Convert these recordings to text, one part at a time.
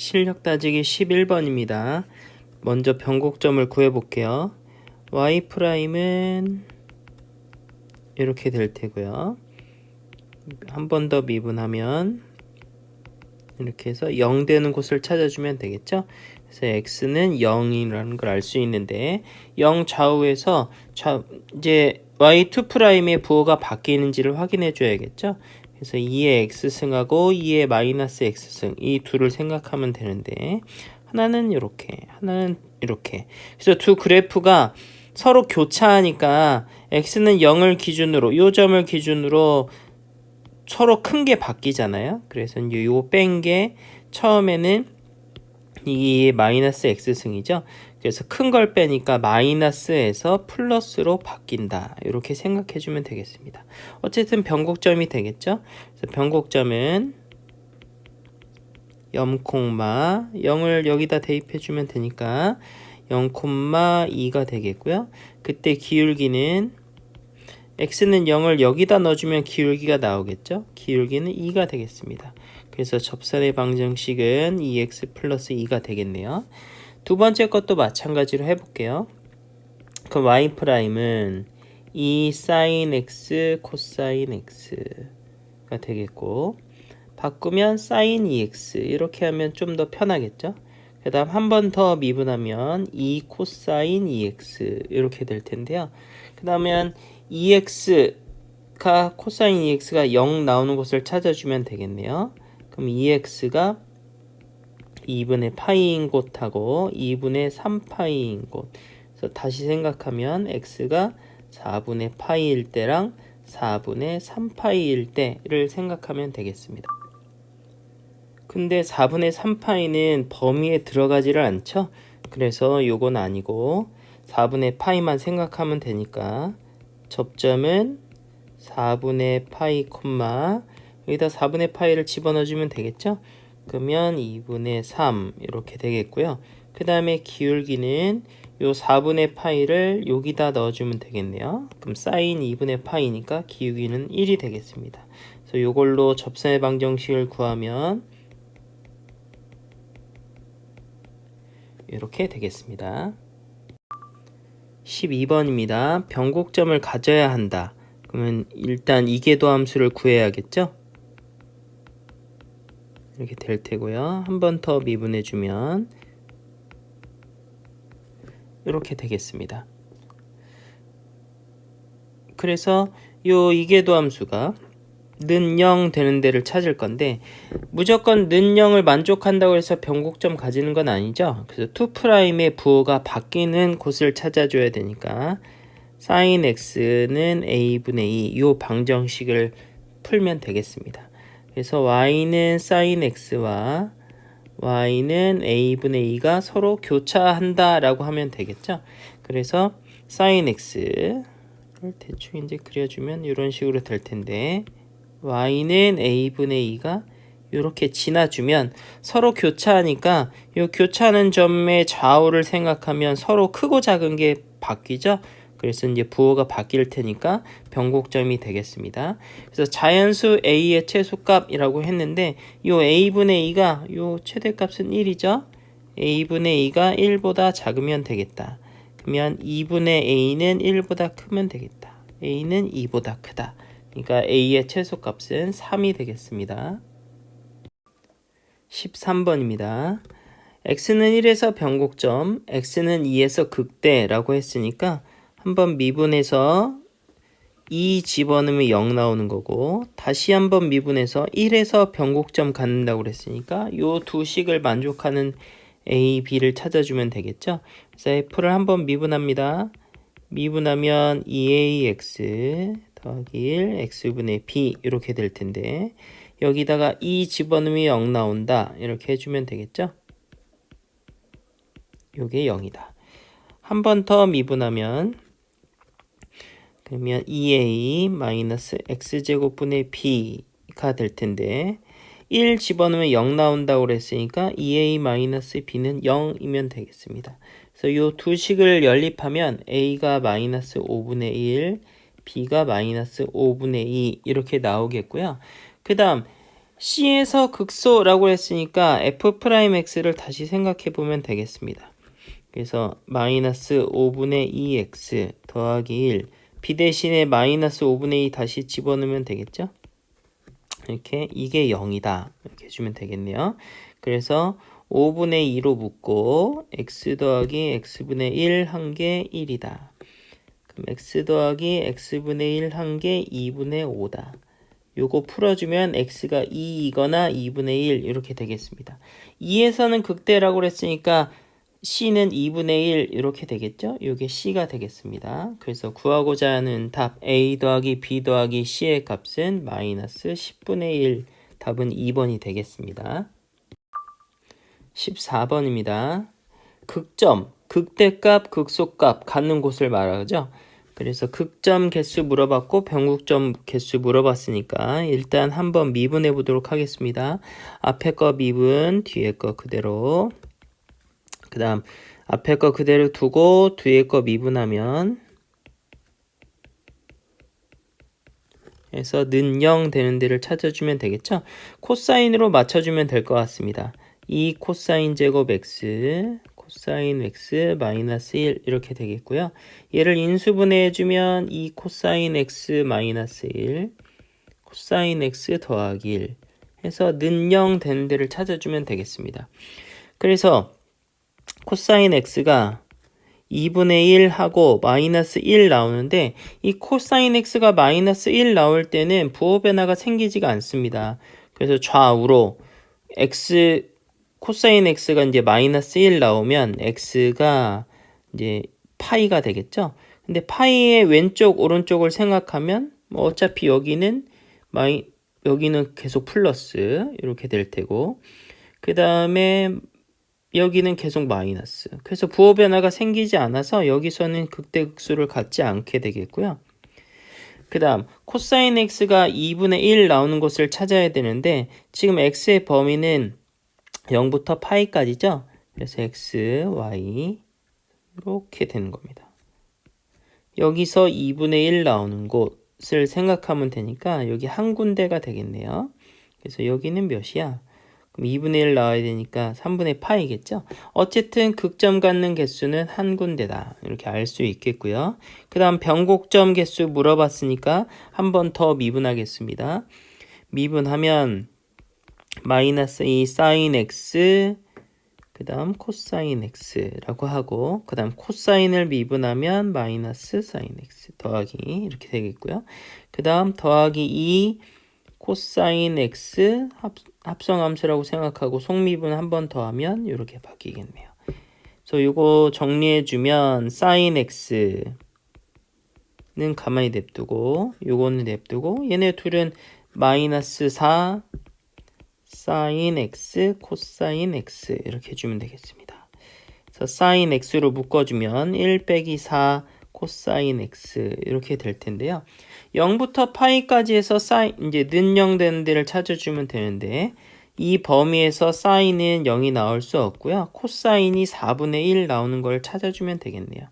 실력 따지기 11번입니다. 먼저 변곡점을 구해볼게요. y'은 이렇게 될 테고요. 한 번 더 미분하면 이렇게 해서 0 되는 곳을 찾아주면 되겠죠. 그래서 x는 0이라는 걸 알 수 있는데 0 좌우에서 이제 y2'의 부호가 바뀌는지를 확인해 줘야겠죠. 그래서 2의 x승하고 2의 마이너스 x승 이 둘을 생각하면 되는데 하나는 이렇게 하나는 이렇게. 그래서 두 그래프가 서로 교차하니까 x는 0을 기준으로 요 점을 기준으로 서로 큰 게 바뀌잖아요. 그래서 이제 요 뺀 게 처음에는 이 마이너스 x승이죠. 그래서 큰 걸 빼니까 마이너스에서 플러스로 바뀐다. 이렇게 생각해 주면 되겠습니다. 어쨌든 변곡점이 되겠죠. 그래서 변곡점은 0,0을 여기다 대입해 주면 되니까 0,2가 되겠고요. 그때 기울기는 x는 0을 여기다 넣어주면 기울기가 나오겠죠. 기울기는 2가 되겠습니다. 그래서 접선의 방정식은 2x 플러스 2가 되겠네요. 두 번째 것도 마찬가지로 해볼게요. 그럼 y'은 2 sin x 코사인 x가 되겠고 바꾸면 sin 2x 이렇게 하면 좀 더 편하겠죠. 그 다음 한 번 더 미분하면 2 코사인 2x 이렇게 될 텐데요. 그 다음에 2x가 코사인 2x가 0 나오는 곳을 찾아주면 되겠네요. 그럼 2x가 2분의 파이인 곳하고 2분의 3파이인 곳. 그래서 다시 생각하면 x가 4분의 파이일 때랑 4분의 3파이일 때를 생각하면 되겠습니다. 근데 4분의 3파이는 범위에 들어가지를 않죠. 그래서 요건 아니고 4분의 파이만 생각하면 되니까 접점은 4분의 파이 콤마 여기다 4분의 파이를 집어넣어주면 되겠죠. 그러면 2분의 3 이렇게 되겠고요. 그 다음에 기울기는 요 4분의 파이를 여기다 넣어주면 되겠네요. 그럼 사인 2분의 파이니까 기울기는 1이 되겠습니다. 그래서 요걸로 접선의 방정식을 구하면 이렇게 되겠습니다. 12번입니다. 변곡점을 가져야 한다. 그러면 일단 이계도 함수를 구해야겠죠? 이렇게 될 테고요. 한 번 더 미분해 주면 이렇게 되겠습니다. 그래서 요 이계도 함수가 는 0 되는 데를 찾을 건데 무조건 는 0을 만족한다고 해서 변곡점 가지는 건 아니죠. 그래서 2'의 부호가 바뀌는 곳을 찾아줘야 되니까 sin x는 a분의 2 요 방정식을 풀면 되겠습니다. 그래서 y는 sin x와 y는 a분의 2가 서로 교차한다 라고 하면 되겠죠. 그래서 sin x를 대충 이제 그려주면 이런 식으로 될 텐데 y는 a분의 2가 이렇게 지나주면 서로 교차하니까 이 교차하는 점의 좌우를 생각하면 서로 크고 작은 게 바뀌죠. 그래서 이제 부호가 바뀔 테니까 변곡점이 되겠습니다. 그래서 자연수 a의 최소값이라고 했는데 이 a분의 2가 이 최대값은 1이죠. a분의 2가 1보다 작으면 되겠다. 그러면 2분의 a는 1보다 크면 되겠다. a는 2보다 크다. 그러니까 a의 최소값은 3이 되겠습니다. 13번입니다. x는 1에서 변곡점, x는 2에서 극대라고 했으니까 한번 미분해서 2 집어넣으면 0 나오는 거고 다시 한번 미분해서 1에서 변곡점 갖는다고 그랬으니까 요 두 식을 만족하는 a, b를 찾아주면 되겠죠. 그래서 f를 한번 미분합니다. 미분하면 2ax 더하기 1 x분의 b 이렇게 될 텐데 여기다가 2 집어넣으면 0 나온다 이렇게 해주면 되겠죠. 요게 0이다. 한 번 더 미분하면 그러면 2a 마이너스 x제곱분의 b가 될 텐데 1 집어넣으면 0 나온다고 그랬으니까 2a 마이너스 b는 0이면 되겠습니다. 그래서 요 두 식을 연립하면 a가 마이너스 5분의 1 b가 마이너스 5분의 2 이렇게 나오겠고요. 그 다음 C에서 극소라고 했으니까 f'x를 다시 생각해 보면 되겠습니다. 그래서 마이너스 5분의 2x 더하기 1 b 대신에 마이너스 5분의 2 다시 집어넣으면 되겠죠? 이렇게 이게 0이다 이렇게 해주면 되겠네요. 그래서 5분의 2로 묶고 x 더하기 x분의 1 한 게 1이다. 그럼 x 더하기 x분의 1 한 게 2분의 5다. 요거 풀어주면 x가 2이거나 2분의 1 이렇게 되겠습니다. 2에서는 극대라고 그랬으니까 c는 2분의 1 이렇게 되겠죠? 요게 c가 되겠습니다. 그래서 구하고자 하는 답 a 더하기 b 더하기 c의 값은 마이너스 10분의 1 답은 2번이 되겠습니다. 14번입니다. 극점, 극대값, 극소값 갖는 곳을 말하죠. 그래서 극점 개수 물어봤고 변곡점 개수 물어봤으니까 일단 한번 미분해 보도록 하겠습니다. 앞에 거 미분, 뒤에 거 그대로. 그 다음 앞에 거 그대로 두고 뒤에 거 미분하면 해서 는 0 되는 데를 찾아주면 되겠죠. 코사인으로 맞춰주면 될 것 같습니다. 2 코사인 제곱 x 코사인 x 마이너스 1 이렇게 되겠고요. 얘를 인수분해해주면 2 코사인 x 마이너스 1 코사인 x 더하기 1 해서 는 0 되는 데를 찾아주면 되겠습니다. 그래서 코사인 x가 2분의 1 하고 마이너스 1 나오는데 이 코사인 x가 마이너스 1 나올 때는 부호 변화가 생기지가 않습니다. 그래서 좌우로 x 코사인 x가 이제 마이너스 1 나오면 x가 이제 파이가 되겠죠. 근데 파이의 왼쪽 오른쪽을 생각하면 뭐 어차피 여기는 계속 플러스 이렇게 될 테고 그 다음에 여기는 계속 마이너스. 그래서 부호 변화가 생기지 않아서 여기서는 극대극소를 갖지 않게 되겠고요. 그 다음 코사인 x가 2분의 1 나오는 곳을 찾아야 되는데 지금 x의 범위는 0부터 파이까지죠. 그래서 x, y 이렇게 되는 겁니다. 여기서 2분의 1 나오는 곳을 생각하면 되니까 여기 한 군데가 되겠네요. 그래서 여기는 몇이야? 그럼 2분의 1 나와야 되니까 3분의 파이겠죠? 어쨌든 극점 갖는 개수는 한 군데다. 이렇게 알 수 있겠고요. 그 다음 변곡점 개수 물어봤으니까 한 번 더 미분하겠습니다. 미분하면 마이너스 2 사인 x 그 다음 코사인 x라고 하고 그 다음 코사인을 미분하면 마이너스 사인 x 더하기 이렇게 되겠고요. 그 다음 더하기 2 코사인 x 합성함수라고 생각하고 속미분 한 번 더 하면 이렇게 바뀌겠네요. 그래서 이거 정리해주면 사인 x는 가만히 냅두고 요거는 냅두고 얘네 둘은 마이너스 4 사인 x 코사인 x 이렇게 해주면 되겠습니다. 그래서 사인 x로 묶어주면 1 빼기 4 코사인 x 이렇게 될 텐데요. 0부터 파이까지 해서 이제 는 0 되는 데를 찾아주면 되는데 이 범위에서 사인은 0이 나올 수 없고요. 코사인이 4분의 1 나오는 걸 찾아주면 되겠네요.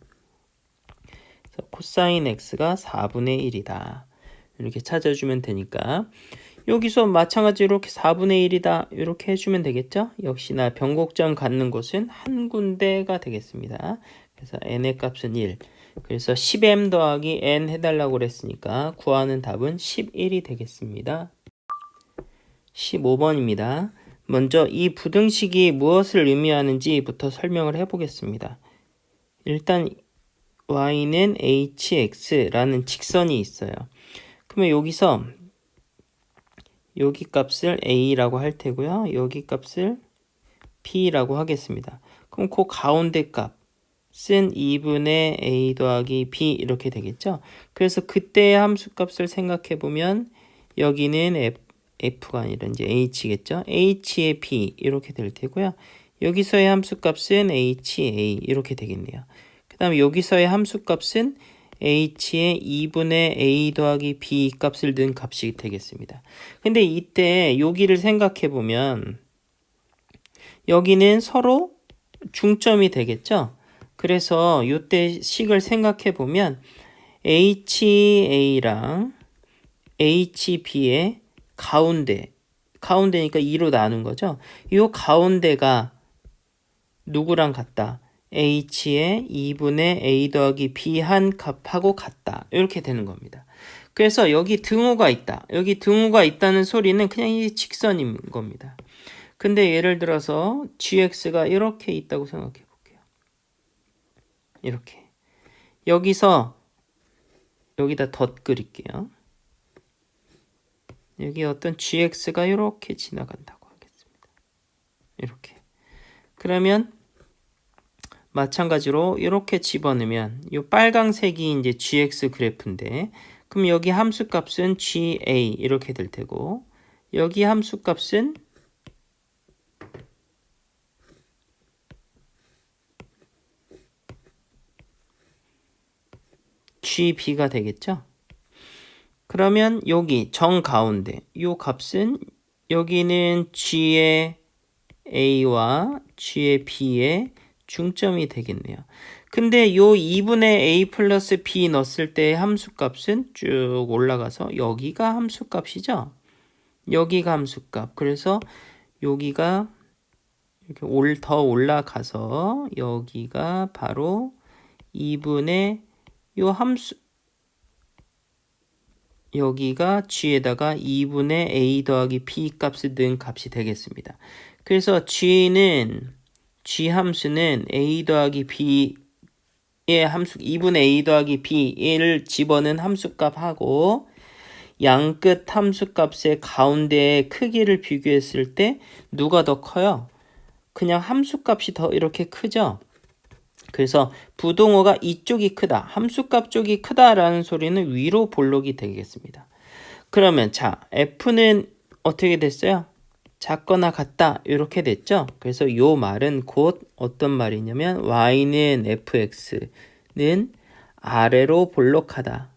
그래서 코사인 x가 4분의 1이다. 이렇게 찾아주면 되니까 여기서 마찬가지로 이렇게 4분의 1이다. 이렇게 해주면 되겠죠? 역시나 변곡점 갖는 곳은 한 군데가 되겠습니다. 그래서 n의 값은 1. 그래서 10m 더하기 n 해달라고 그랬으니까 구하는 답은 11이 되겠습니다. 15번입니다. 먼저 이 부등식이 무엇을 의미하는지부터 설명을 해보겠습니다. 일단 y는 hx라는 직선이 있어요. 그러면 여기서 여기 값을 a라고 할 테고요. 여기 값을 b라고 하겠습니다. 그럼 그 가운데 값은 2분의 a 더하기 b 이렇게 되겠죠. 그래서 그때의 함수값을 생각해 보면 여기는 f가 아니라 이제 h겠죠. h의 b 이렇게 될 테고요. 여기서의 함수값은 ha 이렇게 되겠네요. 그 다음에 여기서의 함수값은 h의 2분의 a 더하기 b 값을 넣은 값이 되겠습니다. 근데 이때 여기를 생각해 보면 여기는 서로 중점이 되겠죠. 그래서 이때 식을 생각해 보면 ha랑 hb의 가운데 가운데니까 2로 나눈 거죠. 이 가운데가 누구랑 같다? h의 2분의 a 더하기 b 한 값하고 같다. 이렇게 되는 겁니다. 그래서 여기 등호가 있다. 여기 등호가 있다는 소리는 그냥 이 직선인 겁니다. 근데 예를 들어서 gx가 이렇게 있다고 생각해 볼게요. 이렇게. 여기서 여기다 덧 그릴게요. 여기 어떤 gx가 이렇게 지나간다고 하겠습니다. 이렇게. 그러면 마찬가지로 이렇게 집어넣으면 이 빨강색이 이제 gx 그래프인데 그럼 여기 함수값은 ga 이렇게 될 테고 여기 함수값은 gb가 되겠죠? 그러면 여기 정 가운데 이 값은 여기는 g의 a와 g의 b의 중점이 되겠네요. 근데 요 2분의 a 플러스 b 넣었을 때 함수값은 쭉 올라가서 여기가 함수값이죠. 여기가 함수값. 그래서 여기가 이렇게 더 올라가서 여기가 바로 2분의 요 함수 여기가 g에다가 2분의 a 더하기 b 값을 넣은 값이 되겠습니다. 그래서 g 함수는 a 더하기 b의 함수 2분의 a 더하기 b를 집어넣은 함수값하고 양끝 함수값의 가운데의 크기를 비교했을 때 누가 더 커요? 그냥 함수값이 더 이렇게 크죠? 그래서 부동호가 이쪽이 크다, 함수값 쪽이 크다라는 소리는 위로 볼록이 되겠습니다. 그러면 자, f는 어떻게 됐어요? 작거나 같다 이렇게 됐죠. 그래서 이 말은 곧 어떤 말이냐면 y는 fx는 아래로 볼록하다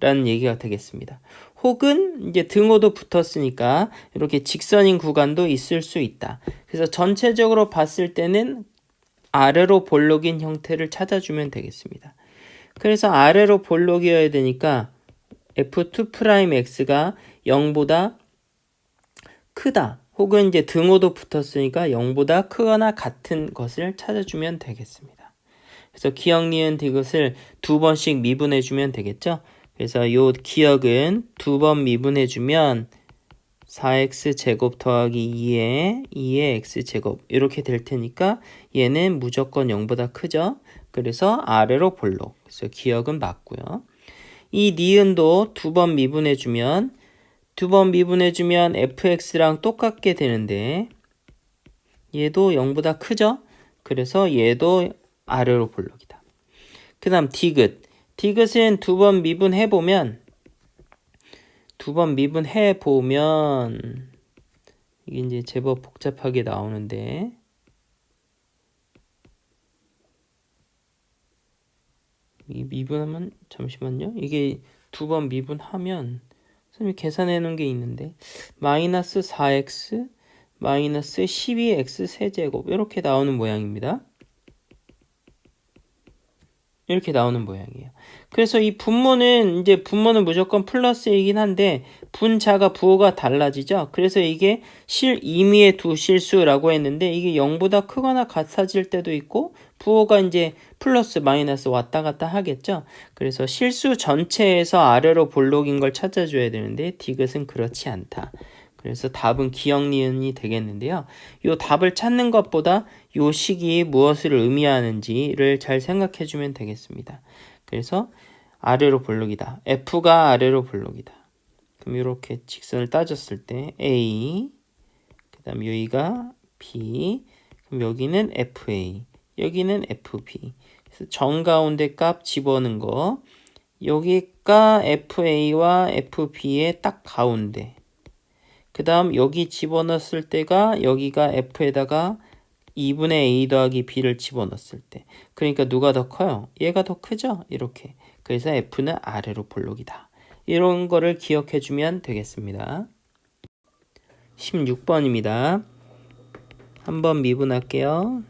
라는 얘기가 되겠습니다. 혹은 이제 등호도 붙었으니까 이렇게 직선인 구간도 있을 수 있다. 그래서 전체적으로 봤을 때는 아래로 볼록인 형태를 찾아주면 되겠습니다. 그래서 아래로 볼록이어야 되니까 f2'x가 0보다 크다. 혹은 이제 등호도 붙었으니까 0보다 크거나 같은 것을 찾아주면 되겠습니다. 그래서 기억, 니은, 디귿을 두 번씩 미분해주면 되겠죠. 그래서 요 기억은 두 번 미분해주면 4x제곱 더하기 2의 x제곱 이렇게 될 테니까 얘는 무조건 0보다 크죠. 그래서 아래로 볼록. 그래서 기억은 맞고요. 이 니은도 두 번 미분해주면 fx랑 똑같게 되는데 얘도 0보다 크죠? 그래서 얘도 아래로 볼록이다. 그 다음 디귿은 두 번 미분해보면 이게 이제 제법 복잡하게 나오는데 이 미분하면 잠시만요. 이게 두 번 미분하면 선생님이 계산해 놓은 게 있는데 마이너스 4x 마이너스 12x 세제곱 이렇게 나오는 모양입니다. 이렇게 나오는 모양이에요. 그래서 이 분모는 무조건 플러스이긴 한데 분자가 부호가 달라지죠. 그래서 이게 임의의 두 실수라고 했는데 이게 0보다 크거나 같아질 때도 있고 부호가 이제 플러스 마이너스 왔다 갔다 하겠죠. 그래서 실수 전체에서 아래로 볼록인 걸 찾아줘야 되는데 디귿은 그렇지 않다. 그래서 답은 기억, 니은이 되겠는데요. 이 답을 찾는 것보다 이 식이 무엇을 의미하는지를 잘 생각해 주면 되겠습니다. 그래서 아래로 볼록이다. F가 아래로 볼록이다. 그럼 이렇게 직선을 따졌을 때 A, 그 다음 여기가 B, 그럼 여기는 FA, 여기는 FB. 그래서 정가운데 값 집어넣은 거, 여기가 FA와 FB의 딱 가운데. 그 다음 여기 집어넣었을 때가 여기가 F에다가 2분의 A 더하기 B를 집어넣었을 때. 그러니까 누가 더 커요? 얘가 더 크죠? 이렇게. 그래서 F는 아래로 볼록이다. 이런 거를 기억해 주면 되겠습니다. 16번입니다. 한번 미분할게요.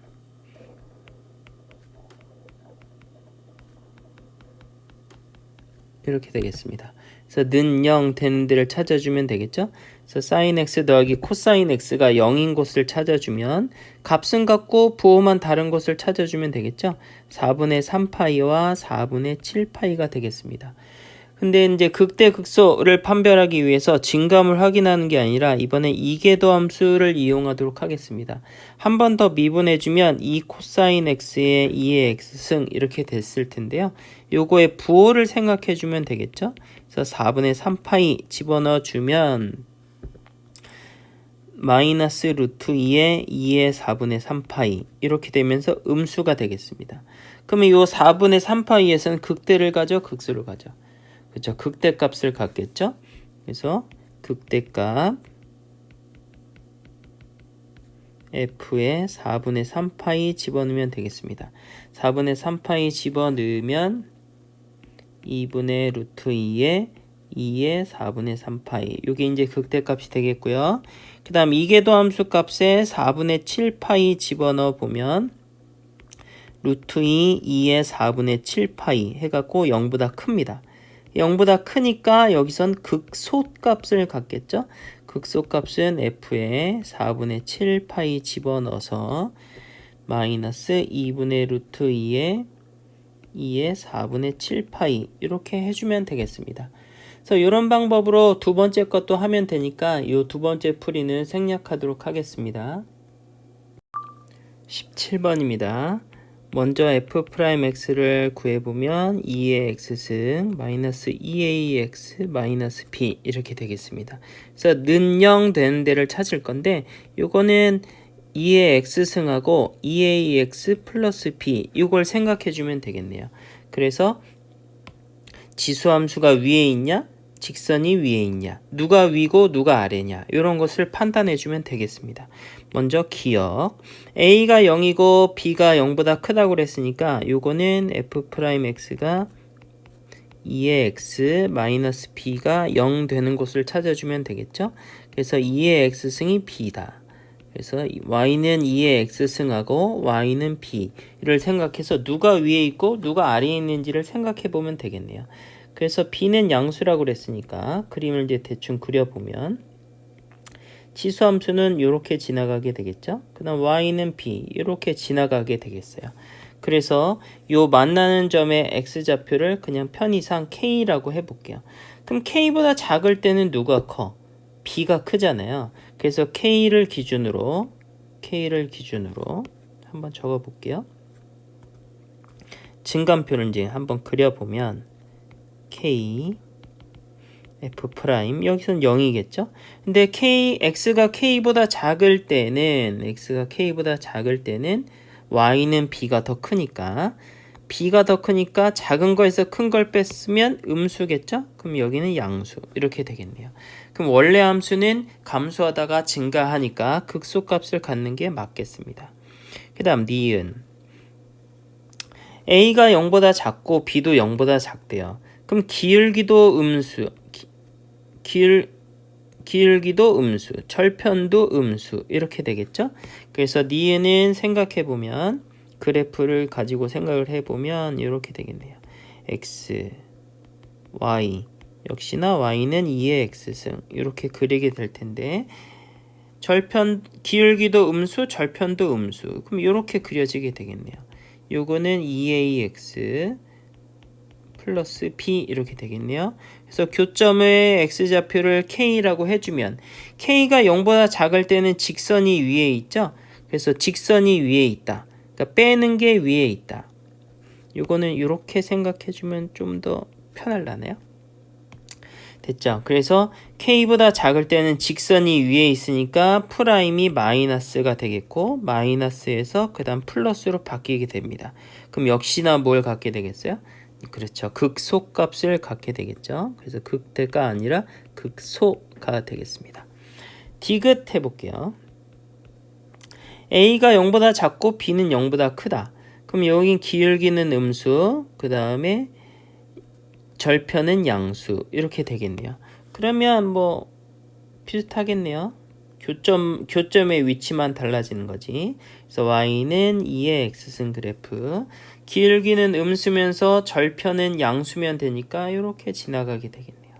이렇게 되겠습니다. 그래서 는 0 되는 데를 찾아주면 되겠죠. 그래서 sin x 더하기 코사인 x가 0인 곳을 찾아주면 값은 같고 부호만 다른 곳을 찾아주면 되겠죠. 4분의 3파이와 4분의 7파이가 되겠습니다. 근데 이제 극대극소를 판별하기 위해서 진감을 확인하는 게 아니라 이번엔 이계도 함수를 이용하도록 하겠습니다. 한 번 더 미분해주면 2 코사인 x의 2의 x승 이렇게 됐을 텐데요. 요거의 부호를 생각해주면 되겠죠. 그래서 4분의 3파이 집어넣어주면 마이너스 루트 2의 2의 4분의 3파이 이렇게 되면서 음수가 되겠습니다. 그러면 요 4분의 3파이에서는 극대를 가죠, 극소를 가죠. 그렇죠. 극대값을 갖겠죠. 그래서 극대값 f의 4분의 3파이 집어넣으면 되겠습니다. 4분의 3파이 집어넣으면 2분의 루트 2의 2의 4분의 3파이 이게 이제 극대값이 되겠고요. 그 다음 이계도 함수 값에 4분의 7파이 집어넣어 보면 루트 2, 2의 4분의 7파이 해갖고 0보다 큽니다. 0보다 크니까 여기선 극소값을 갖겠죠. 극소값은 f에 4분의 7파이 집어넣어서 마이너스 2분의 루트 2의 4분의 7파이 이렇게 해주면 되겠습니다. 그래서 이런 방법으로 두 번째 것도 하면 되니까 이 두 번째 풀이는 생략하도록 하겠습니다. 17번입니다. 먼저 f'x를 구해보면 2의 x승 마이너스 2ax 마이너스 b 이렇게 되겠습니다. 그래서 는 0 되는 데를 찾을 건데 요거는 2의 x승하고 2ax 플러스 b 이걸 생각해주면 되겠네요. 그래서 지수함수가 위에 있냐 직선이 위에 있냐 누가 위고 누가 아래냐 이런 것을 판단해주면 되겠습니다. 먼저 기억 a가 0이고 b가 0보다 크다고 그랬으니까 요거는 f'x가 2의 x 마이너스 b가 0 되는 곳을 찾아주면 되겠죠. 그래서 2의 x승이 b다. 그래서 y는 2의 x승하고 y는 b를 생각해서 누가 위에 있고 누가 아래에 있는지를 생각해 보면 되겠네요. 그래서 b는 양수라고 그랬으니까 그림을 이제 대충 그려보면 지수함수는 이렇게 지나가게 되겠죠. 그 다음 y는 b 이렇게 지나가게 되겠어요. 그래서 요 만나는 점의 x좌표를 그냥 편의상 k라고 해볼게요. 그럼 k보다 작을 때는 누가 커? b가 크잖아요. 그래서 k를 기준으로 한번 적어볼게요. 증감표를 이제 한번 그려보면 k f 프라임 여기선 0이겠죠. 근데 x가 k보다 작을 때는 y는 b가 더 크니까 작은 거에서 큰 걸 뺐으면 음수겠죠. 그럼 여기는 양수 이렇게 되겠네요. 그럼 원래 함수는 감소하다가 증가하니까 극소값을 갖는 게 맞겠습니다. 그 다음 니은 a가 0보다 작고 b도 0보다 작대요. 그럼 기울기도 음수, 기울기도 음수, 절편도 음수 이렇게 되겠죠. 그래서 니은은 생각해보면 그래프를 가지고 생각을 해보면 이렇게 되겠네요. x, y 역시나 y는 2의 x승 이렇게 그리게 될 텐데 기울기도 음수, 절편도 음수 그럼 이렇게 그려지게 되겠네요. 요거는 2ax 플러스 b 이렇게 되겠네요. 그래서 교점의 x좌표를 k라고 해주면 k가 0보다 작을 때는 직선이 위에 있죠. 그래서 직선이 위에 있다. 그러니까 빼는 게 위에 있다. 요거는 이렇게 생각해주면 좀 더 편할라네요. 됐죠? 그래서 k보다 작을 때는 직선이 위에 있으니까 프라임이 마이너스가 되겠고 마이너스에서 그 다음 플러스로 바뀌게 됩니다. 그럼 역시나 뭘 갖게 되겠어요? 그렇죠. 극소값을 갖게 되겠죠. 그래서 극대가 아니라 극소가 되겠습니다. 디귿 해볼게요. a가 0보다 작고 b는 0보다 크다. 그럼 여긴 기울기는 음수, 그 다음에 절편은 양수 이렇게 되겠네요. 그러면 뭐 비슷하겠네요. 교점의 위치만 달라지는 거지. 그래서 y는 2의 x승 그래프, 길기는 음수면서 절편은 양수면 되니까 이렇게 지나가게 되겠네요.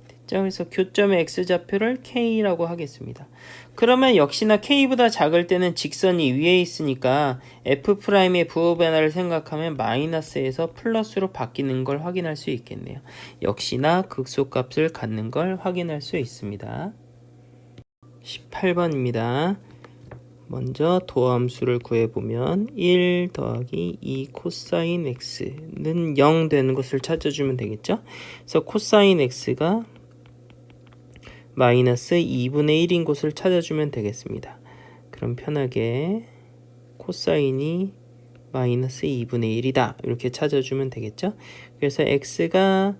됐죠? 그래서 교점의 x좌표를 k라고 하겠습니다. 그러면 역시나 k보다 작을 때는 직선이 위에 있으니까 f'의 부호 변화를 생각하면 마이너스에서 플러스로 바뀌는 걸 확인할 수 있겠네요. 역시나 극소값을 갖는 걸 확인할 수 있습니다. 18번입니다. 먼저 도함수를 구해보면 1 더하기 2 코사인 x는 0 되는 것을 찾아주면 되겠죠? 그래서 코사인 x가 마이너스 2분의 1인 곳을 찾아주면 되겠습니다. 그럼 편하게 코사인이 마이너스 2분의 1이다 이렇게 찾아주면 되겠죠? 그래서 x가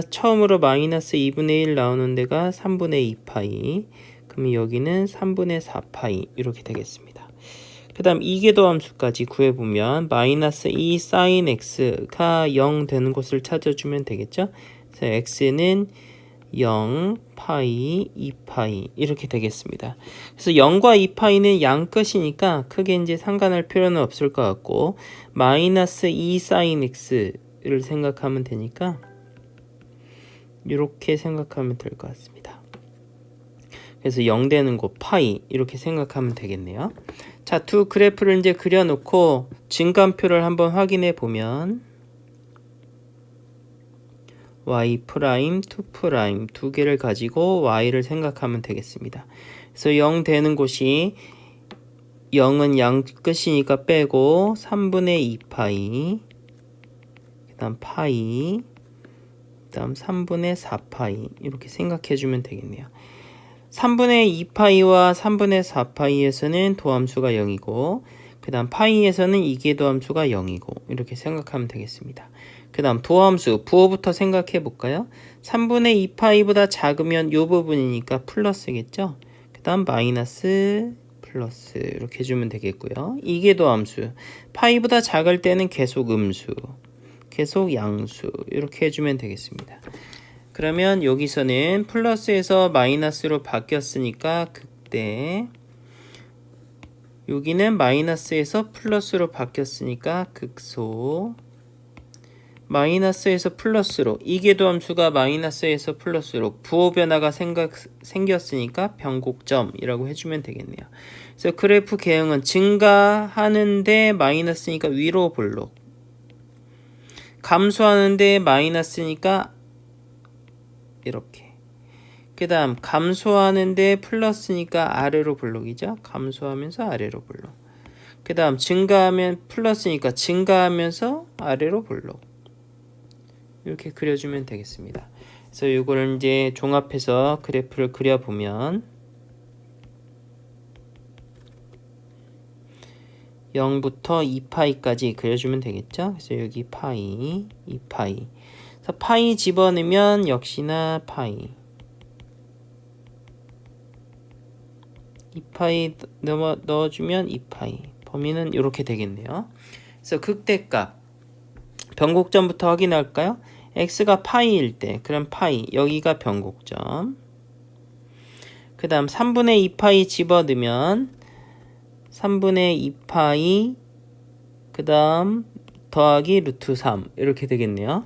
처음으로 마이너스 2분의 1 나오는 데가 3분의 2파이, 그럼 여기는 3분의 4파이 이렇게 되겠습니다. 그 다음 이계도 함수까지 구해보면 마이너스 2 사인 x가 0 되는 곳을 찾아주면 되겠죠? 그래서 x는 0, 파이, 2파이 이렇게 되겠습니다. 그래서 0과 2파이는 양끝이니까 크게 이제 상관할 필요는 없을 것 같고 마이너스 2 사인 x를 생각하면 되니까 이렇게 생각하면 될 것 같습니다. 그래서 0 되는 곳 파이 이렇게 생각하면 되겠네요. 자, 두 그래프를 이제 그려놓고 증감표를 한번 확인해 보면 y 프라임, 2 프라임 두 개를 가지고 y를 생각하면 되겠습니다. 그래서 0 되는 곳이 0은 양 끝이니까 빼고 3분의 2파이, 그 다음 파이, 그 다음 3분의 4파이 이렇게 생각해주면 되겠네요. 3분의 2파이와 3분의 4파이에서는 도함수가 0이고 그 다음 파이에서는 이계도함수가 0이고 이렇게 생각하면 되겠습니다. 그 다음 도함수 부호부터 생각해 볼까요? 3분의 2파이보다 작으면 이 부분이니까 플러스겠죠? 그 다음 마이너스 플러스 이렇게 해주면 되겠고요. 이계도함수 파이보다 작을 때는 계속 음수, 계속 양수 이렇게 해주면 되겠습니다. 그러면 여기서는 플러스에서 마이너스로 바뀌었으니까 그때 여기는 마이너스에서 플러스로 바뀌었으니까 극소, 마이너스에서 플러스로 이계도함수가 마이너스에서 플러스로 부호 변화가 생겼으니까 변곡점이라고 해주면 되겠네요. 그래서 그래프 개형은 증가하는데 마이너스니까 위로 볼록, 감소하는데 마이너스니까 이렇게, 그 다음 감소하는데 플러스니까 아래로 볼록이죠. 감소하면서 아래로 볼록. 그 다음 증가하면 플러스니까 증가하면서 아래로 볼록. 이렇게 그려주면 되겠습니다. 그래서 이걸 이제 종합해서 그래프를 그려보면 0부터 2파이까지 그려주면 되겠죠. 그래서 여기 파이, 2파이. 그래서 파이 집어넣으면 역시나 파이. 2파이 넣어주면 2파이. 범위는 이렇게 되겠네요. 그래서 극대값. 변곡점부터 확인할까요? x가 파이일 때, 그럼 파이. 여기가 변곡점. 그 다음 3분의 2파이 집어넣으면 3분의 2파이, 그 다음 더하기 루트 3. 이렇게 되겠네요.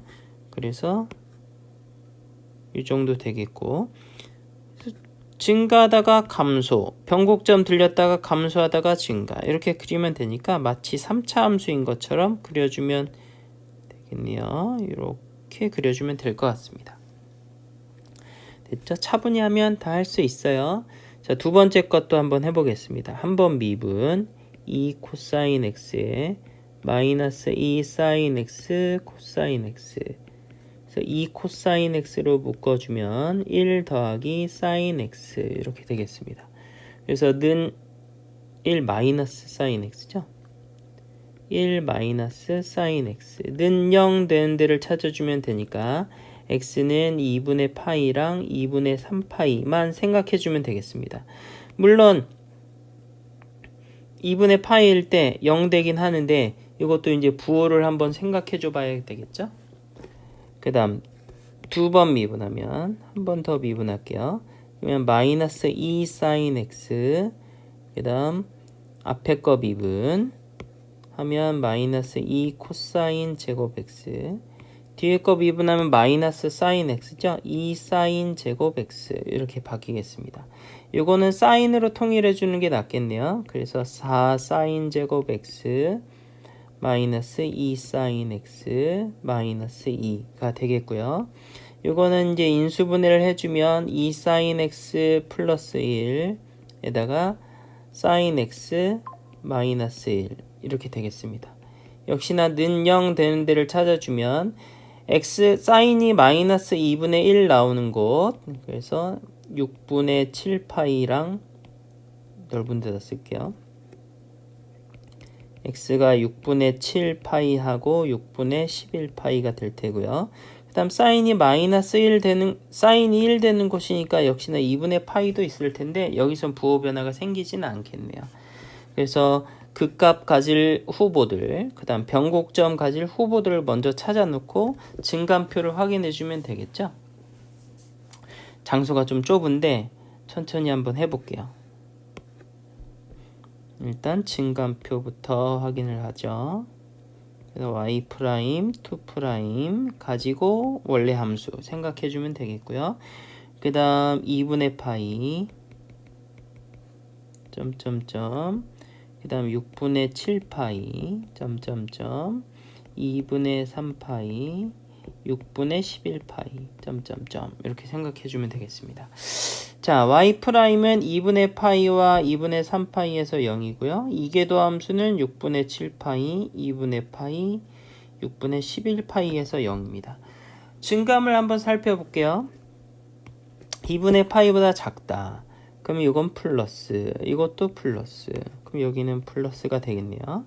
그래서 이 정도 되겠고, 증가하다가 감소, 변곡점 들렸다가 감소하다가 증가 이렇게 그리면 되니까 마치 3차 함수인 것처럼 그려주면 되겠네요. 이렇게 그려주면 될 것 같습니다. 됐죠? 차분히 하면 다 할 수 있어요. 자, 두 번째 것도 한번 해보겠습니다. 한번 미분 2 코사인 x에 마이너스 2 사인 x 코사인 x, 2 코사인 x로 묶어주면 1 더하기 사인 x 이렇게 되겠습니다. 그래서 는 1 마이너스 사인 x죠. 1 마이너스 사인 x 는 0 되는 데를 찾아주면 되니까 x는 2분의 파이랑 2분의 3파이만 생각해주면 되겠습니다. 물론 2분의 파이일 때 0 되긴 하는데 이것도 이제 부호를 한번 생각해줘 봐야 되겠죠. 그 다음 두 번 미분하면 한 번 더 미분할게요. 그러면 마이너스 2 사인 x, 그 다음 앞에 거 미분 하면 마이너스 2 코사인 제곱 x, 뒤에 거 미분하면 마이너스 사인 x죠. 2 사인 제곱 x 이렇게 바뀌겠습니다. 요거는 사인으로 통일해 주는 게 낫겠네요. 그래서 4 사인 제곱 x 마이너스 2 사인 x 마이너스 2가 되겠고요. 요거는 이제 인수분해를 해주면 2 사인 x 플러스 1에다가 사인 x 마이너스 1 이렇게 되겠습니다. 역시나 는 0 되는 데를 찾아주면 x 사인이 마이너스 2분의 1 나오는 곳, 그래서 6분의 7파이랑 넓은 데다 쓸게요. x가 6분의 7파이하고 6분의 11파이가 될 테고요. 그 다음 사인이 마이너스 1 되는, 사인이 1 되는 곳이니까 역시나 2분의 파이도 있을 텐데 여기선 부호 변화가 생기지는 않겠네요. 그래서 극값 가질 후보들, 그 다음 변곡점 가질 후보들을 먼저 찾아놓고 증감표를 확인해 주면 되겠죠. 장소가 좀 좁은데 천천히 한번 해볼게요. 일단 증감표부터 확인을 하죠. 그래서 y 프라임, 2 프라임 가지고 원래 함수 생각해 주면 되겠고요. 그 다음 2분의 파이 점점점, 그 다음 6분의 7파이 점점점, 2분의 3파이, 6분의 11파이 점점점 이렇게 생각해 주면 되겠습니다. 자, y'은 2분의 파이와 2분의 3파이에서 0이고요. 이계도 함수는 6분의 7파이, 2분의 파이, 6분의 11파이에서 0입니다. 증감을 한번 살펴볼게요. 2분의 파이보다 작다. 그럼 이건 플러스, 이것도 플러스. 그럼 여기는 플러스가 되겠네요.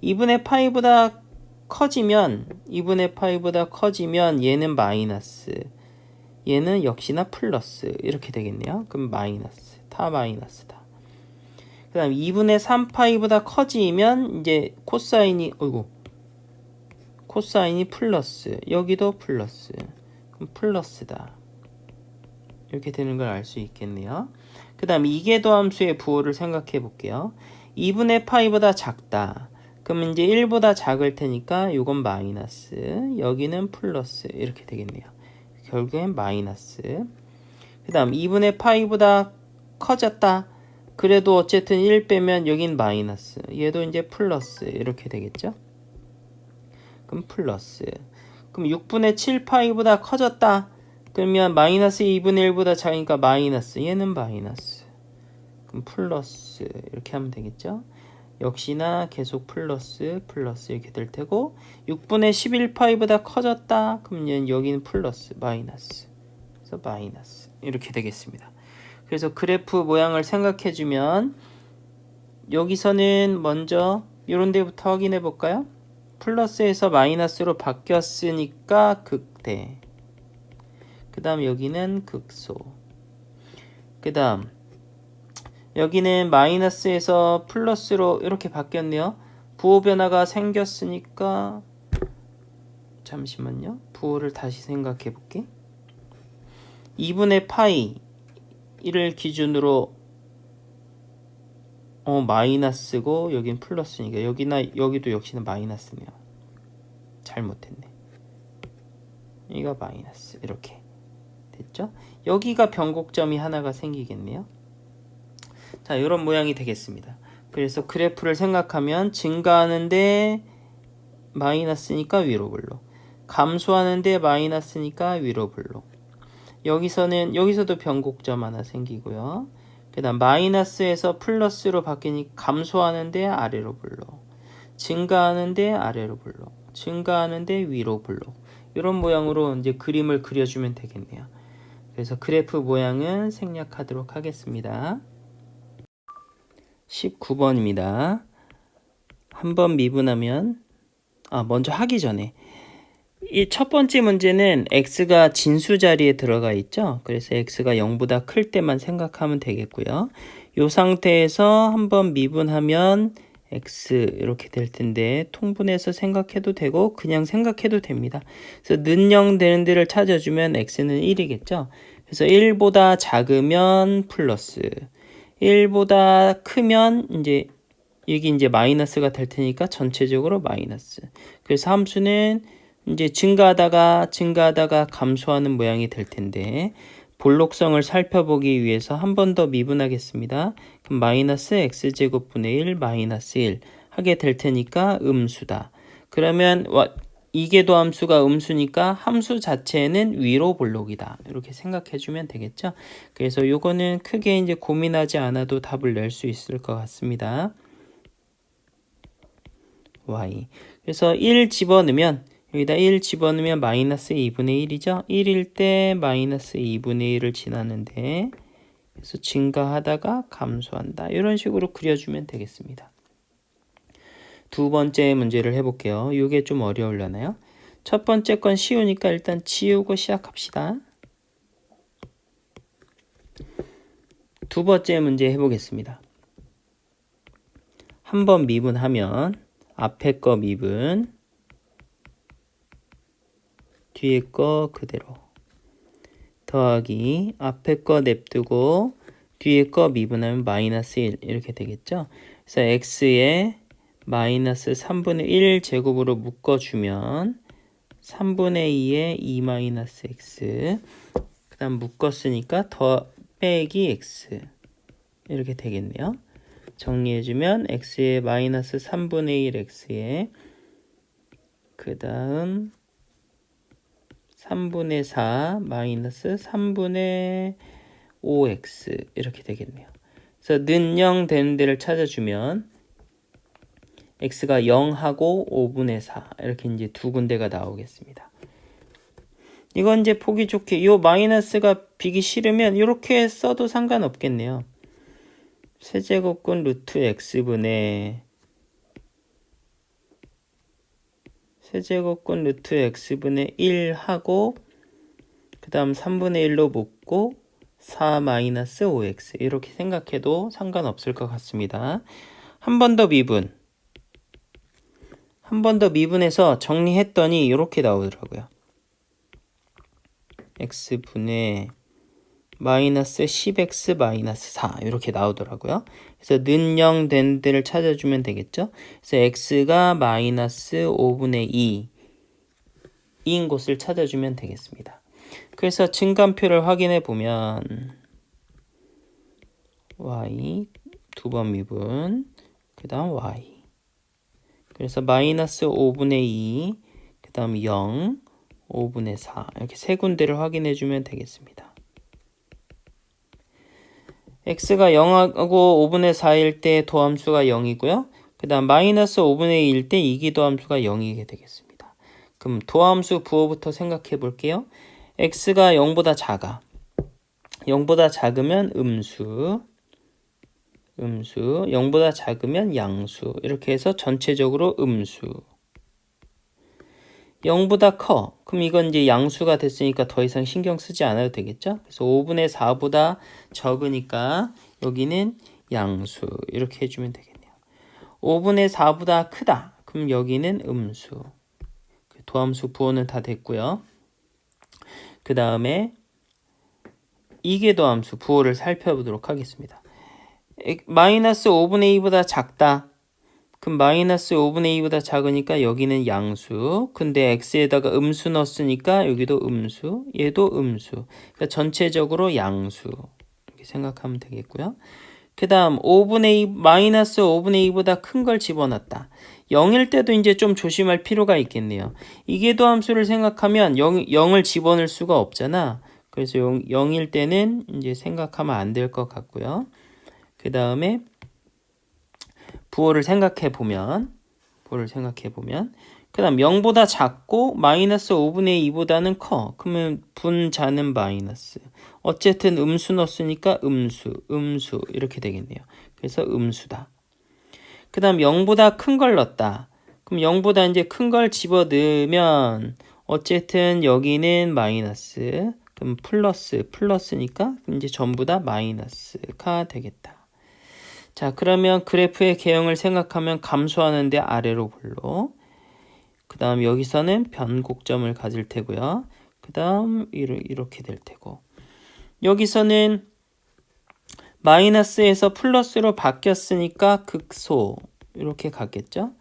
2분의 파이보다 커지면, 2분의 파이보다 커지면 얘는 마이너스, 얘는 역시나 플러스 이렇게 되겠네요. 그럼 마이너스, 다 마이너스다. 그 다음 2분의 3파이보다 커지면 이제 코사인이, 코사인이 플러스, 여기도 플러스, 그럼 플러스다. 이렇게 되는 걸 알 수 있겠네요. 그 다음 이계도 함수의 부호를 생각해 볼게요. 2분의 파이보다 작다. 그럼 이제 1보다 작을 테니까 이건 마이너스, 여기는 플러스 이렇게 되겠네요. 결국엔 마이너스. 그 다음 2분의 파이보다 커졌다. 그래도 어쨌든 1 빼면 여긴 마이너스, 얘도 이제 플러스 이렇게 되겠죠. 그럼 플러스. 그럼 6분의 7파이보다 커졌다. 그러면 마이너스 2분의 1보다 작으니까 마이너스, 얘는 마이너스. 그럼 플러스 이렇게 하면 되겠죠. 역시나 계속 플러스 플러스 이렇게 될 테고, 6분의 11파이보다 커졌다. 그러면 여기는 플러스 마이너스, 그래서 마이너스 이렇게 되겠습니다. 그래서 그래프 모양을 생각해 주면 여기서는 먼저 이런 데부터 확인해 볼까요? 플러스에서 마이너스로 바뀌었으니까 극대, 그 다음 여기는 극소, 그 다음 여기는 마이너스에서 플러스로 이렇게 바뀌었네요. 부호 변화가 생겼으니까, 잠시만요. 부호를 다시 생각해 볼게. 2분의 파이를 기준으로 마이너스고 여긴 플러스니까 여기도 역시나 마이너스네요. 잘못했네. 여기가 마이너스 이렇게 됐죠? 여기가 변곡점이 하나가 생기겠네요. 자, 이런 모양이 되겠습니다. 그래서 그래프를 생각하면 증가하는데 마이너스니까 위로 블록, 감소하는데 마이너스니까 위로 블록, 여기서도 변곡점 하나 생기고요. 그 다음 마이너스에서 플러스로 바뀌니 감소하는데 아래로 블록, 증가하는데 아래로 블록, 증가하는데 위로 블록, 이런 모양으로 이제 그림을 그려주면 되겠네요. 그래서 그래프 모양은 생략하도록 하겠습니다. 19번입니다. 한번 미분하면, 먼저 하기 전에 이 첫 번째 문제는 x가 진수 자리에 들어가 있죠. 그래서 x가 0보다 클 때만 생각하면 되겠고요. 이 상태에서 한번 미분하면 x 이렇게 될 텐데 통분해서 생각해도 되고 그냥 생각해도 됩니다. 그래서 는 0 되는 데를 찾아주면 x는 1이겠죠. 그래서 1보다 작으면 플러스, 1보다 크면 이제 이게 이제 마이너스가 될 테니까 전체적으로 마이너스. 그래서 함수는 이제 증가하다가 감소하는 모양이 될 텐데 볼록성을 살펴보기 위해서 한 번 더 미분하겠습니다. 그럼 마이너스 x제곱분의 1 마이너스 1 하게 될 테니까 음수다. 그러면 이계도 함수가 음수니까 함수 자체는 위로 볼록이다. 이렇게 생각해 주면 되겠죠. 그래서 요거는 크게 이제 고민하지 않아도 답을 낼 수 있을 것 같습니다. y. 그래서 1 집어넣으면 여기다 1 집어넣으면 마이너스 2분의 1이죠. 1일 때 마이너스 2분의 1을 지나는데 그래서 증가하다가 감소한다. 이런 식으로 그려주면 되겠습니다. 두 번째 문제를 해볼게요. 이게 좀 어려우려나요? 첫 번째 건 쉬우니까 일단 지우고 시작합시다. 두 번째 문제 해보겠습니다. 한번 미분하면 앞에 거 미분, 뒤에 거 그대로 더하기 앞에 거 냅두고 뒤에 거 미분하면 마이너스 1 이렇게 되겠죠. 그래서 x에 마이너스 3분의 1 제곱으로 묶어주면 3분의 2에 2 마이너스 x 그 다음 묶었으니까 더 빼기 x 이렇게 되겠네요. 정리해주면 x에 마이너스 3분의 1 x에 그 다음 3분의 4 마이너스 3분의 5x 이렇게 되겠네요. 그래서 는 0 되는 데를 찾아주면 x가 0하고 5분의 4 이렇게 이제 두 군데가 나오겠습니다. 이건 이제 보기 좋게 요 마이너스가 비기 싫으면 이렇게 써도 상관없겠네요. 세제곱근 루트 x분의 세제곱근 루트 x분의 1 하고 그 다음 3분의 1로 묶고 4 마이너스 5x 이렇게 생각해도 상관없을 것 같습니다. 한 번 더 미분. 한 번 더 미분해서 정리했더니 이렇게 나오더라고요. x분의 마이너스 10x 마이너스 4 이렇게 나오더라고요. 그래서 는 0 된 데를 찾아주면 되겠죠. 그래서 x가 마이너스 5분의 2인 곳을 찾아주면 되겠습니다. 그래서 증감표를 확인해 보면 y 두 번 미분 그 다음 y 그래서 마이너스 5분의 2 그 다음 0 5분의 4 이렇게 세 군데를 확인해 주면 되겠습니다. x가 0하고 5분의 4일 때 도함수가 0이고요. 그 다음 마이너스 5분의 2일 때 이기도함수가 0이게 되겠습니다. 그럼 도함수 부호부터 생각해 볼게요. x가 0보다 작아. 0보다 작으면 음수, 0보다 작으면 양수 이렇게 해서 전체적으로 음수. 0보다 커. 그럼 이건 이제 양수가 됐으니까 더 이상 신경 쓰지 않아도 되겠죠? 그래서 5분의 4보다 적으니까 여기는 양수. 이렇게 해주면 되겠네요. 5분의 4보다 크다. 그럼 여기는 음수. 도함수 부호는 다 됐고요. 그 다음에 이계도함수 부호를 살펴보도록 하겠습니다. 마이너스 5분의 2보다 작다. 그럼 마이너스 5분의 2보다 작으니까 여기는 양수. 근데 x에다가 음수 넣었으니까 여기도 음수. 얘도 음수. 그러니까 전체적으로 양수. 이렇게 생각하면 되겠고요. 그 다음 마이너스 5분의 2보다 큰 걸 집어넣었다. 0일 때도 이제 좀 조심할 필요가 있겠네요. 이계도 함수를 생각하면 0을 집어넣을 수가 없잖아. 그래서 0일 때는 이제 생각하면 안 될 것 같고요. 그 다음에 부호를 생각해 보면 그 다음 0보다 작고 마이너스 5분의 2보다는 커. 그러면 분자는 마이너스. 어쨌든 음수 넣었으니까 음수 이렇게 되겠네요. 그래서 음수다. 그 다음 0보다 큰 걸 넣었다. 그럼 0보다 이제 큰 걸 집어넣으면 어쨌든 여기는 마이너스. 그럼 플러스니까 이제 전부 다 마이너스가 되겠다. 자, 그러면 그래프의 개형을 생각하면 감소하는데 아래로 볼록. 그 다음 여기서는 변곡점을 가질 테고요. 그 다음 이렇게 될 테고. 여기서는 마이너스에서 플러스로 바뀌었으니까 극소. 이렇게 갔겠죠?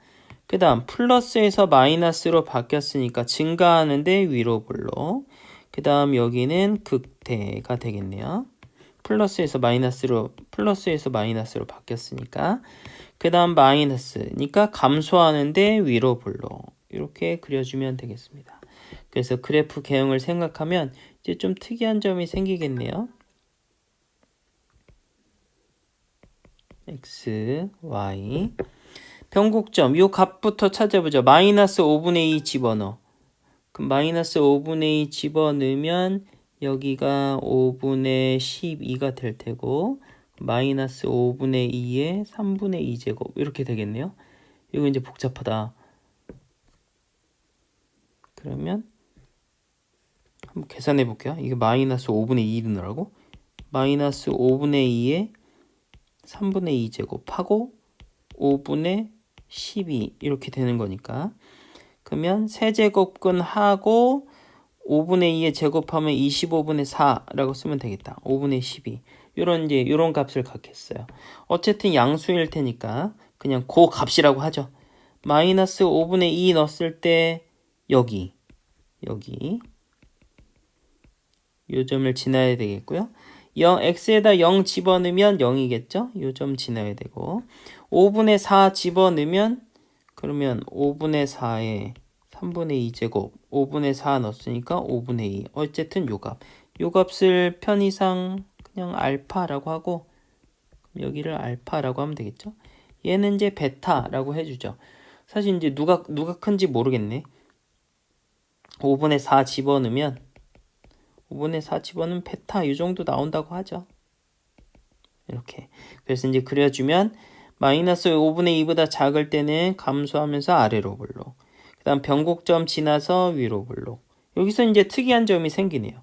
그 다음 플러스에서 마이너스로 바뀌었으니까 증가하는데 위로 볼록. 그 다음 여기는 극대가 되겠네요. 플러스에서 마이너스로 바뀌었으니까. 그 다음 마이너스니까 감소하는데 위로 볼록. 이렇게 그려주면 되겠습니다. 그래서 그래프 개형을 생각하면 이제 좀 특이한 점이 생기겠네요. x, y. 변곡점, 요 값부터 찾아보죠. 마이너스 5분의 2 집어넣어. 그럼 마이너스 5분의 2 집어넣으면 여기가 5분의 12가 될 테고 마이너스 5분의 2에 3분의 2제곱 이렇게 되겠네요. 이거 이제 복잡하다. 그러면 한번 계산해 볼게요. 이게 마이너스 5분의 2를 넣으라고? 마이너스 5분의 2에 3분의 2제곱하고 5분의 12 이렇게 되는 거니까 그러면 세제곱근하고 5분의 2에 제곱하면 25분의 4라고 쓰면 되겠다. 5분의 12 요런 값을 갖겠어요. 어쨌든 양수일 테니까 그냥 그 값이라고 하죠. 마이너스 5분의 2 넣었을 때 여기 요 점을 지나야 되겠고요. x에다 0 집어넣으면 0이겠죠? 요 점 지나야 되고 5분의 4 집어넣으면 그러면 5분의 4에 3분의 2제곱 5분의 4 넣었으니까 5분의 2 어쨌든 요 값을 편의상 그냥 알파라고 하고 여기를 알파라고 하면 되겠죠? 얘는 이제 베타라고 해주죠. 사실 이제 누가 큰지 모르겠네. 5분의 4 집어넣으면 5분의 4 집어넣으면 베타 이 정도 나온다고 하죠. 이렇게. 그래서 이제 그려주면 마이너스 5분의 2보다 작을 때는 감소하면서 아래로 볼록. 그 다음 변곡점 지나서 위로 볼록. 여기서 이제 특이한 점이 생기네요.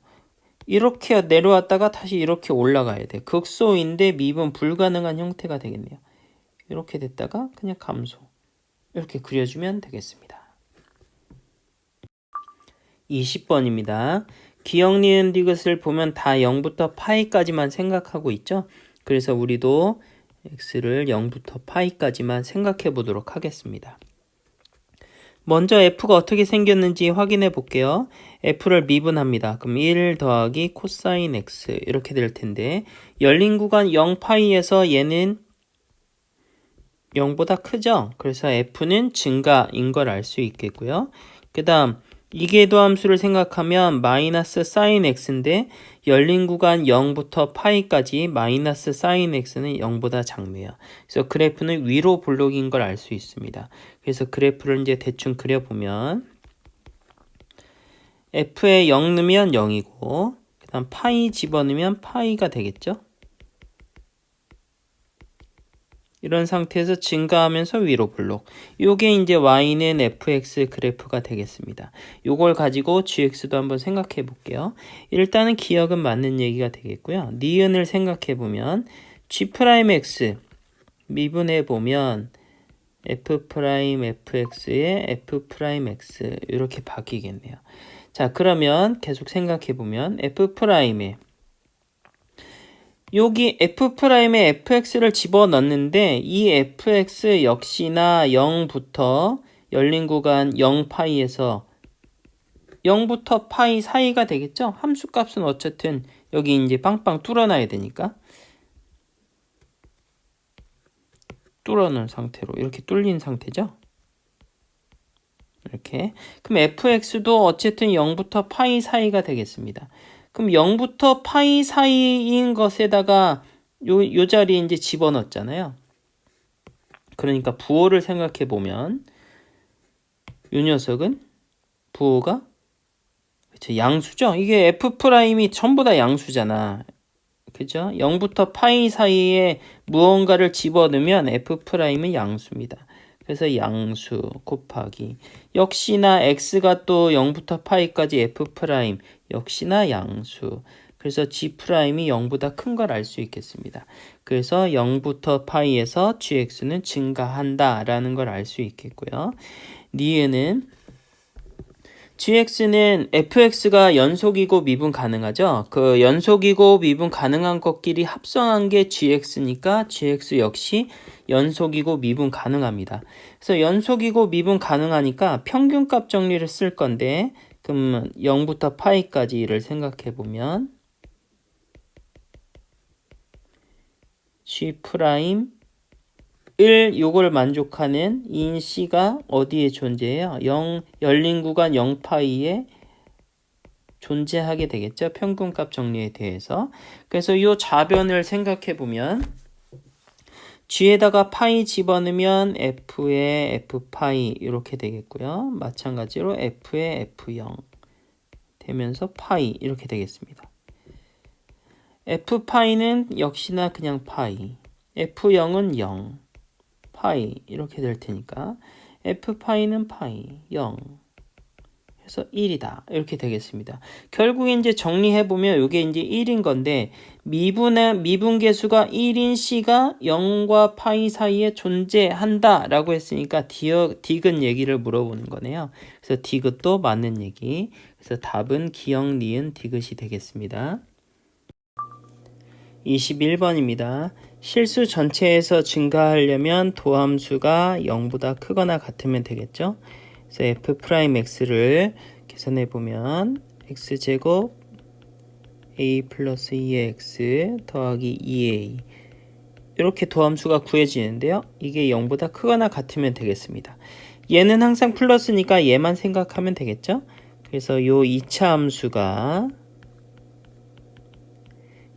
이렇게 내려왔다가 다시 이렇게 올라가야 돼. 극소인데 미분 불가능한 형태가 되겠네요. 이렇게 됐다가 그냥 감소. 이렇게 그려주면 되겠습니다. 20번입니다. 기억, 니은, 디귿을 보면 다 0부터 파이까지만 생각하고 있죠. 그래서 우리도 x를 0부터 파이까지만 생각해 보도록 하겠습니다. 먼저 f가 어떻게 생겼는지 확인해 볼게요. f를 미분합니다. 그럼 1 더하기 코사인 x 이렇게 될 텐데 열린 구간 0파이에서 얘는 0보다 크죠? 그래서 f는 증가인 걸 알 수 있겠고요. 그 다음 이계도 함수를 생각하면 마이너스 사인 x인데 열린 구간 0부터 파이까지 마이너스 사인 x는 0보다 작네요. 그래서 그래프는 위로 볼록인 걸 알 수 있습니다. 그래서 그래프를 이제 대충 그려보면 f에 0 넣으면 0이고 그 다음 파이 집어넣으면 파이가 되겠죠? 이런 상태에서 증가하면서 위로 볼록. 요게 이제 y는 fx 그래프가 되겠습니다. 요걸 가지고 gx도 한번 생각해 볼게요. 일단은 기억은 맞는 얘기가 되겠고요. 니은을 생각해 보면 g'x 미분해 보면 f'fx에 f'x 이렇게 바뀌겠네요. 자, 그러면 계속 생각해 보면 f'에 여기 f'에 fx를 집어넣는데 이 fx 역시나 0부터 열린 구간 0파이에서 0부터 파이 사이가 되겠죠? 함수값은 어쨌든 여기 이제 빵빵 뚫어놔야 되니까 뚫어놓은 상태로 이렇게 뚫린 상태죠? 이렇게. 그럼 fx도 어쨌든 0부터 파이 사이가 되겠습니다. 그럼 0부터 파이 사이인 것에다가 요 자리에 이제 집어넣었잖아요. 그러니까 부호를 생각해 보면 요 녀석은 부호가 그쵸, 양수죠. 이게 f'이 전부 다 양수잖아. 그죠? 0부터 파이 사이에 무언가를 집어넣으면 f'은 양수입니다. 그래서 양수 곱하기 역시나 x가 또 0부터 파이까지 f' 역시나 양수. 그래서 g'이 0보다 큰 걸 알 수 있겠습니다. 그래서 0부터 파이에서 gx는 증가한다 라는 걸 알 수 있겠고요. 니은은 gx는 fx가 연속이고 미분 가능하죠. 그 연속이고 미분 가능한 것끼리 합성한 게 gx니까 gx 역시 연속이고 미분 가능합니다. 그래서 연속이고 미분 가능하니까 평균값 정리를 쓸 건데 그럼 0부터 파이까지를 생각해 보면 G' 을 요걸 만족하는 인 C가 어디에 존재해요? 열린 구간 0파이에 존재하게 되겠죠. 평균값 정리에 대해서. 그래서 이 좌변을 생각해 보면 G에다가 파이 집어넣으면 F에 F파이 이렇게 되겠고요. 마찬가지로 F에 F0 되면서 파이 이렇게 되겠습니다. F파이는 역시나 그냥 파이, F0은 0, 파이 이렇게 될 테니까 F파이는 파이, 0 해서 1이다 이렇게 되겠습니다. 결국에 이제 정리해보면 이게 이제 1인 건데 미분 계수가 1인 C가 0과 파이 사이에 존재한다 라고 했으니까 디귿 얘기를 물어보는 거네요. 그래서 디귿도 맞는 얘기. 그래서 답은 기역, 니은, 디귿이 되겠습니다. 21번입니다. 실수 전체에서 증가하려면 도함수가 0보다 크거나 같으면 되겠죠. 그래서 f'x를 계산해 보면 x제곱 a 플러스 2x 더하기 2a 이렇게 도함수가 구해지는데요. 이게 0보다 크거나 같으면 되겠습니다. 얘는 항상 플러스니까 얘만 생각하면 되겠죠. 그래서 요 2차 함수가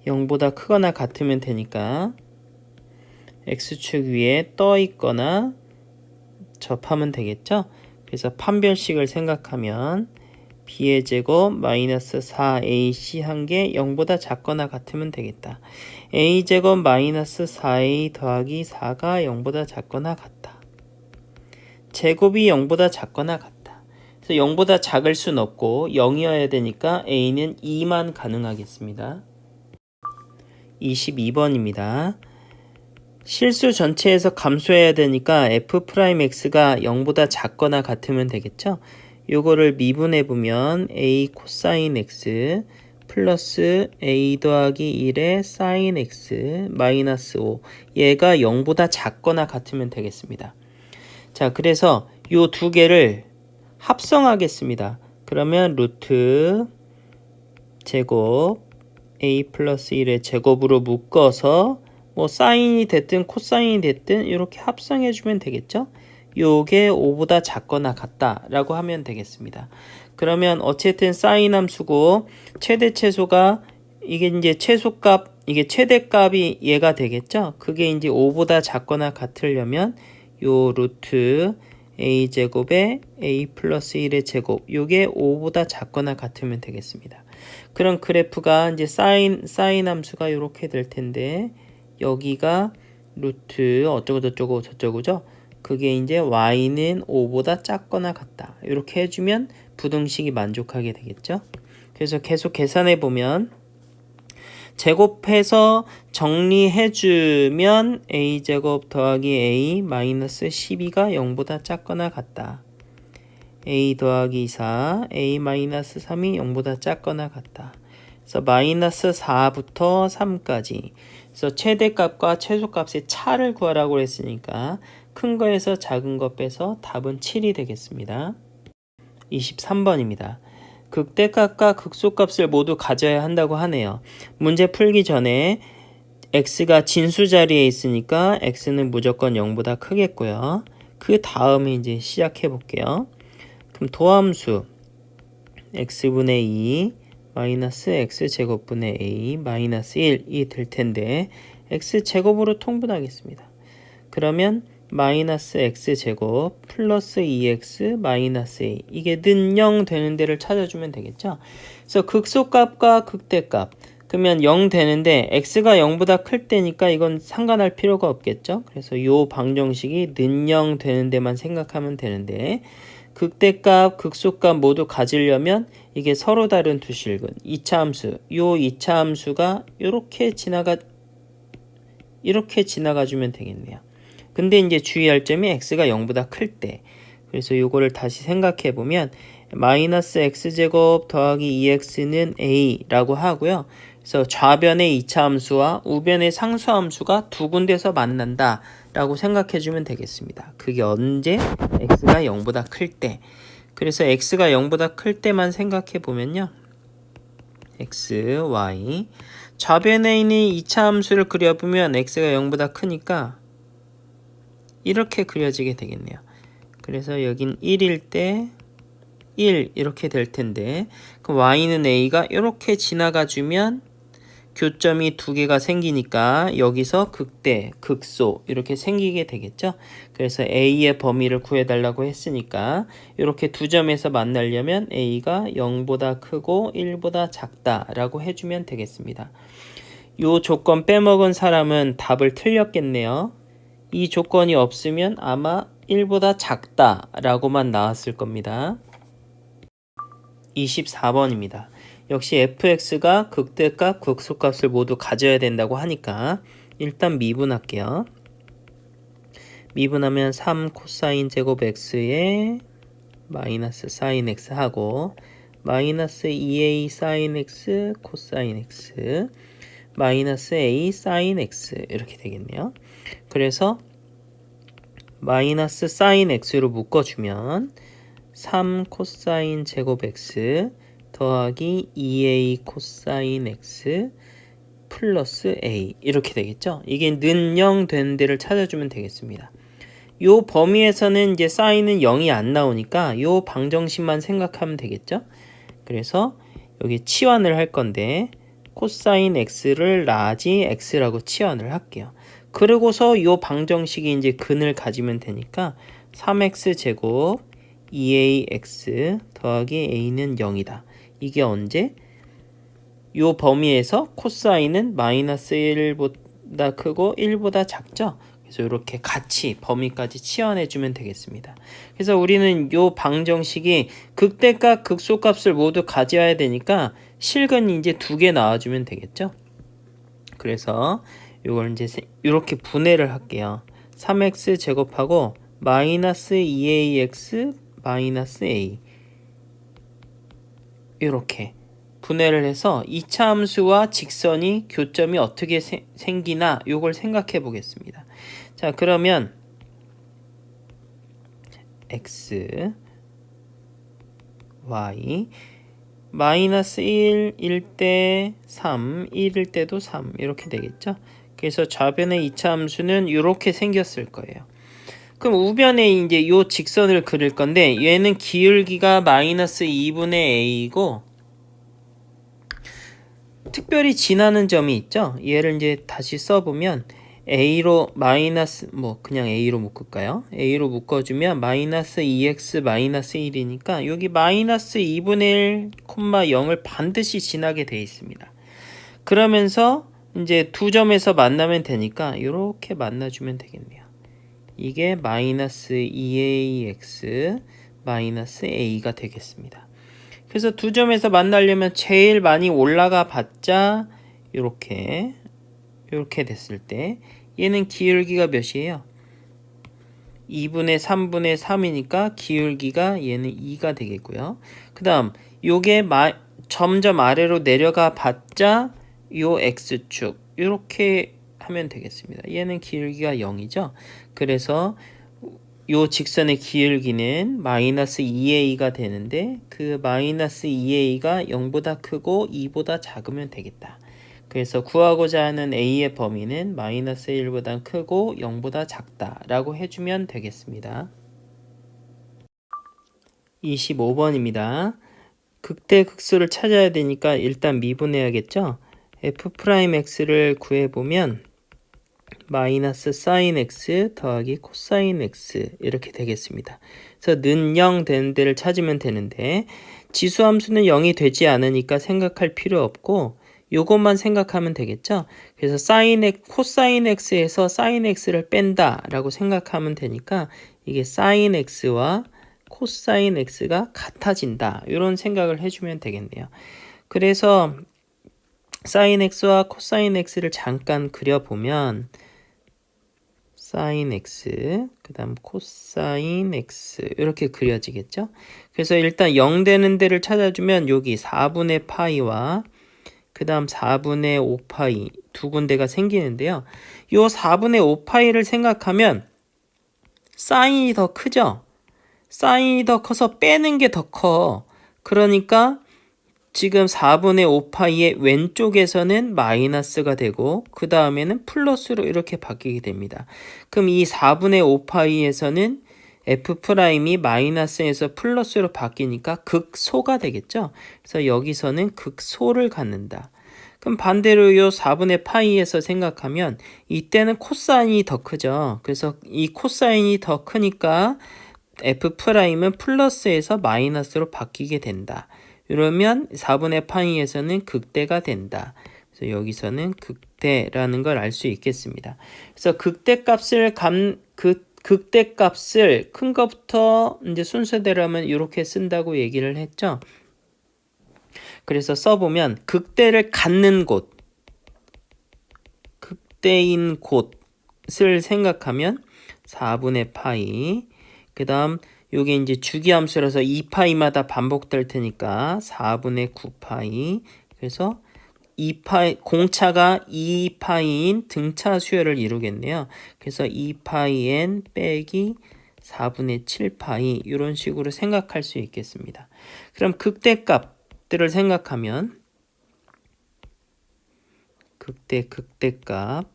0보다 크거나 같으면 되니까 x축 위에 떠 있거나 접하면 되겠죠. 그래서 판별식을 생각하면 b의 제곱 마이너스 4ac 한 게 0보다 작거나 같으면 되겠다. a제곱 마이너스 4a 더하기 4가 0보다 작거나 같다. 제곱이 0보다 작거나 같다. 그래서 0보다 작을 순 없고 0이어야 되니까 a는 2만 가능하겠습니다. 22번입니다. 실수 전체에서 감소해야 되니까 f'x가 0보다 작거나 같으면 되겠죠? 요거를 미분해 보면 a 코사인 x 플러스 a 더하기 1의 사인 x 마이너스 5 얘가 0보다 작거나 같으면 되겠습니다. 자, 그래서 요 두 개를 합성하겠습니다. 그러면 루트 제곱 a 플러스 1의 제곱으로 묶어서 뭐 사인이 됐든 코사인이 됐든 이렇게 합성해 주면 되겠죠. 요게 5보다 작거나 같다 라고 하면 되겠습니다. 그러면 어쨌든 사인 함수고 최대 최소가 이게 이제 최소값 이게 최대값이 얘가 되겠죠. 그게 이제 5보다 작거나 같으려면 요 루트 a제곱에 a 플러스 1의 제곱 요게 5보다 작거나 같으면 되겠습니다. 그럼 그래프가 이제 사인 함수가 이렇게 될 텐데 여기가 루트 어쩌고 저쩌고 저쩌고죠. 그게 이제 y는 5보다 작거나 같다. 이렇게 해주면 부등식이 만족하게 되겠죠. 그래서 계속 계산해 보면 제곱해서 정리해주면 a제곱 더하기 a 마이너스 12가 0보다 작거나 같다. a 더하기 4, a 마이너스 3이 0보다 작거나 같다. 그래서 마이너스 4부터 3까지. 그래서 최대값과 최소값의 차를 구하라고 했으니까 큰 거에서 작은 거 빼서 답은 7이 되겠습니다. 23번입니다. 극대값과 극소값을 모두 가져야 한다고 하네요. 문제 풀기 전에 x가 진수 자리에 있으니까 x는 무조건 0보다 크겠고요. 그 다음에 이제 시작해 볼게요. 그럼 도함수 x분의 2 마이너스 x제곱분의 a 마이너스 1이 될 텐데 x제곱으로 통분하겠습니다. 그러면 마이너스 x제곱 플러스 2x 마이너스 a 이게 는 0 되는 데를 찾아주면 되겠죠. 그래서 극소값과 극대값 그러면 0 되는데 x가 0보다 클 때니까 이건 상관할 필요가 없겠죠. 그래서 요 방정식이 는 0 되는 데만 생각하면 되는데 극대값, 극소값 모두 가지려면 이게 서로 다른 두 실근 2차 함수 요 2차 함수가 이렇게 지나가주면 되겠네요. 근데 이제 주의할 점이 x가 0보다 클 때. 그래서 요거를 다시 생각해 보면 마이너스 x제곱 더하기 2x는 a라고 하고요. 그래서 좌변의 이차함수와 우변의 상수함수가 두 군데서 만난다 라고 생각해 주면 되겠습니다. 그게 언제? x가 0보다 클 때. 그래서 x가 0보다 클 때만 생각해 보면요. x, y. 좌변에 있는 이차함수를 그려보면 x가 0보다 크니까 이렇게 그려지게 되겠네요. 그래서 여긴 1일 때 1 이렇게 될 텐데, 그럼 y는 a가 이렇게 지나가 주면 교점이 두 개가 생기니까 여기서 극대, 극소 이렇게 생기게 되겠죠. 그래서 a의 범위를 구해달라고 했으니까 이렇게 두 점에서 만나려면 a가 0보다 크고 1보다 작다라고 해주면 되겠습니다. 이 조건 빼먹은 사람은 답을 틀렸겠네요. 이 조건이 없으면 아마 1보다 작다라고만 나왔을 겁니다. 24번입니다. 역시 fx가 극대값, 극소값을 모두 가져야 된다고 하니까 일단 미분할게요. 미분하면 3 코사인 제곱 x에 마이너스 사인 x 하고 마이너스 2a 사인 x 코사인 x 마이너스 a 사인 x 이렇게 되겠네요. 그래서 마이너스 사인 x로 묶어주면 3 코사인 제곱 x 더하기 2a 코사인 x 플러스 a 이렇게 되겠죠. 이게 는 0 되는 데를 찾아주면 되겠습니다. 요 범위에서는 이제 사인은 0이 안 나오니까 요 방정식만 생각하면 되겠죠. 그래서 여기 치환을 할 건데 코사인 x를 라지 x라고 치환을 할게요. 그리고서 요 방정식이 이제 근을 가지면 되니까 3x 제곱 2ax 더하기 a는 0이다. 이게 언제? 요 범위에서 코사인은 마이너스 1보다 크고 1보다 작죠? 그래서 이렇게 같이 범위까지 치환해주면 되겠습니다. 그래서 우리는 요 방정식이 극대값, 극소값을 모두 가져야 되니까 실근이 이제 두 개 나와주면 되겠죠? 그래서 요걸 이제 이렇게 분해를 할게요. 3x 제곱하고 마이너스 2ax 마이너스 a 이렇게 분해를 해서 이차함수와 직선이 교점이 어떻게 생기나 요걸 생각해 보겠습니다. 자, 그러면 x y 마이너스 1일 때 3, 1일 때도 3 이렇게 되겠죠. 그래서 좌변의 이차함수는 이렇게 생겼을 거예요. 그럼 우변에 이제 요 직선을 그릴 건데 얘는 기울기가 마이너스 2분의 a이고 특별히 지나는 점이 있죠. 얘를 이제 다시 써보면 a로 마이너스 그냥 a로 묶을까요? a로 묶어주면 마이너스 2x 마이너스 1이니까 여기 마이너스 2분의 1, 0을 반드시 지나게 돼 있습니다. 그러면서 이제 두 점에서 만나면 되니까 이렇게 만나주면 되겠네요. 이게 마이너스 2ax 마이너스 a가 되겠습니다. 그래서 두 점에서 만나려면 제일 많이 올라가 봤자 이렇게 됐을 때 얘는 기울기가 몇이에요? 2분의 3분의 3이니까 기울기가 얘는 2가 되겠고요. 그 다음 요게 점점 아래로 내려가 봤자 요 x축 이렇게 하면 되겠습니다. 얘는 기울기가 0이죠. 그래서 요 직선의 기울기는 마이너스 2a가 되는데 그 마이너스 2a가 0보다 크고 2보다 작으면 되겠다. 그래서 구하고자 하는 a의 범위는 마이너스 1보다 크고 0보다 작다 라고 해주면 되겠습니다. 25번입니다. 극대 극소를 찾아야 되니까 일단 미분해야겠죠. f'x를 구해보면 마이너스 사인 x 더하기 코사인 x 이렇게 되겠습니다. 그래서 는 0 되는 데를 찾으면 되는데 지수함수는 0이 되지 않으니까 생각할 필요 없고 요것만 생각하면 되겠죠. 그래서 코사인 x에서 사인 x를 뺀다 라고 생각하면 되니까 이게 사인 x와 코사인 x가 같아진다 이런 생각을 해주면 되겠네요. 그래서 사인 x와 코사인 x를 잠깐 그려보면 사인 x 그 다음 코사인 x 이렇게 그려지겠죠. 그래서 일단 0 되는 데를 찾아주면 여기 4분의 파이와 그 다음 4분의 5파이 두 군데가 생기는데요. 요 4분의 5파이를 생각하면 사인이 더 크죠? 사인이 더 커서 빼는 게 더 커. 그러니까 지금 4분의 5파이의 왼쪽에서는 마이너스가 되고 그 다음에는 플러스로 이렇게 바뀌게 됩니다. 그럼 이 4분의 5파이에서는 F'이 마이너스에서 플러스로 바뀌니까 극소가 되겠죠. 그래서 여기서는 극소를 갖는다. 그럼 반대로 요 4분의 파이에서 생각하면 이때는 코사인이 더 크죠. 그래서 이 코사인이 더 크니까 F'은 플러스에서 마이너스로 바뀌게 된다. 이러면 4분의 파이에서는 극대가 된다. 그래서 여기서는 극대라는 걸 알 수 있겠습니다. 그래서 극대값을 극대값을 큰 것부터 이제 순서대로 하면 이렇게 쓴다고 얘기를 했죠. 그래서 써보면 극대를 갖는 곳, 극대인 곳을 생각하면 4분의 파이, 그 다음 요게 이제 주기함수라서 2파이마다 반복될 테니까 4분의 9파이, 그래서 2파이, 공차가 2파이인 등차 수열을 이루겠네요. 그래서 2파이n 빼기 4분의 7파이 이런 식으로 생각할 수 있겠습니다. 그럼 극대값들을 생각하면 극대값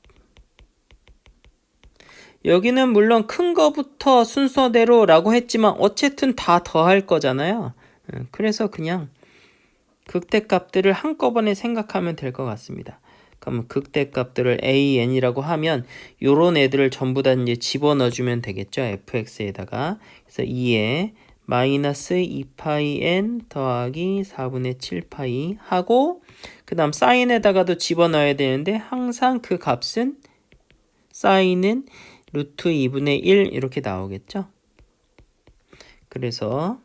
여기는 물론 큰 거부터 순서대로 라고 했지만 어쨌든 다 더할 거잖아요. 그래서 그냥 극대값들을 한꺼번에 생각하면 될 것 같습니다. 그럼 극대값들을 AN이라고 하면 요런 애들을 전부 다 이제 집어넣어주면 되겠죠. fx에다가. 그래서 2에 마이너스 2파이 n 더하기 4분의 7파이 하고 그 다음 사인에다가도 집어넣어야 되는데 항상 그 값은 사인은 루트 2분의 1 이렇게 나오겠죠. 그래서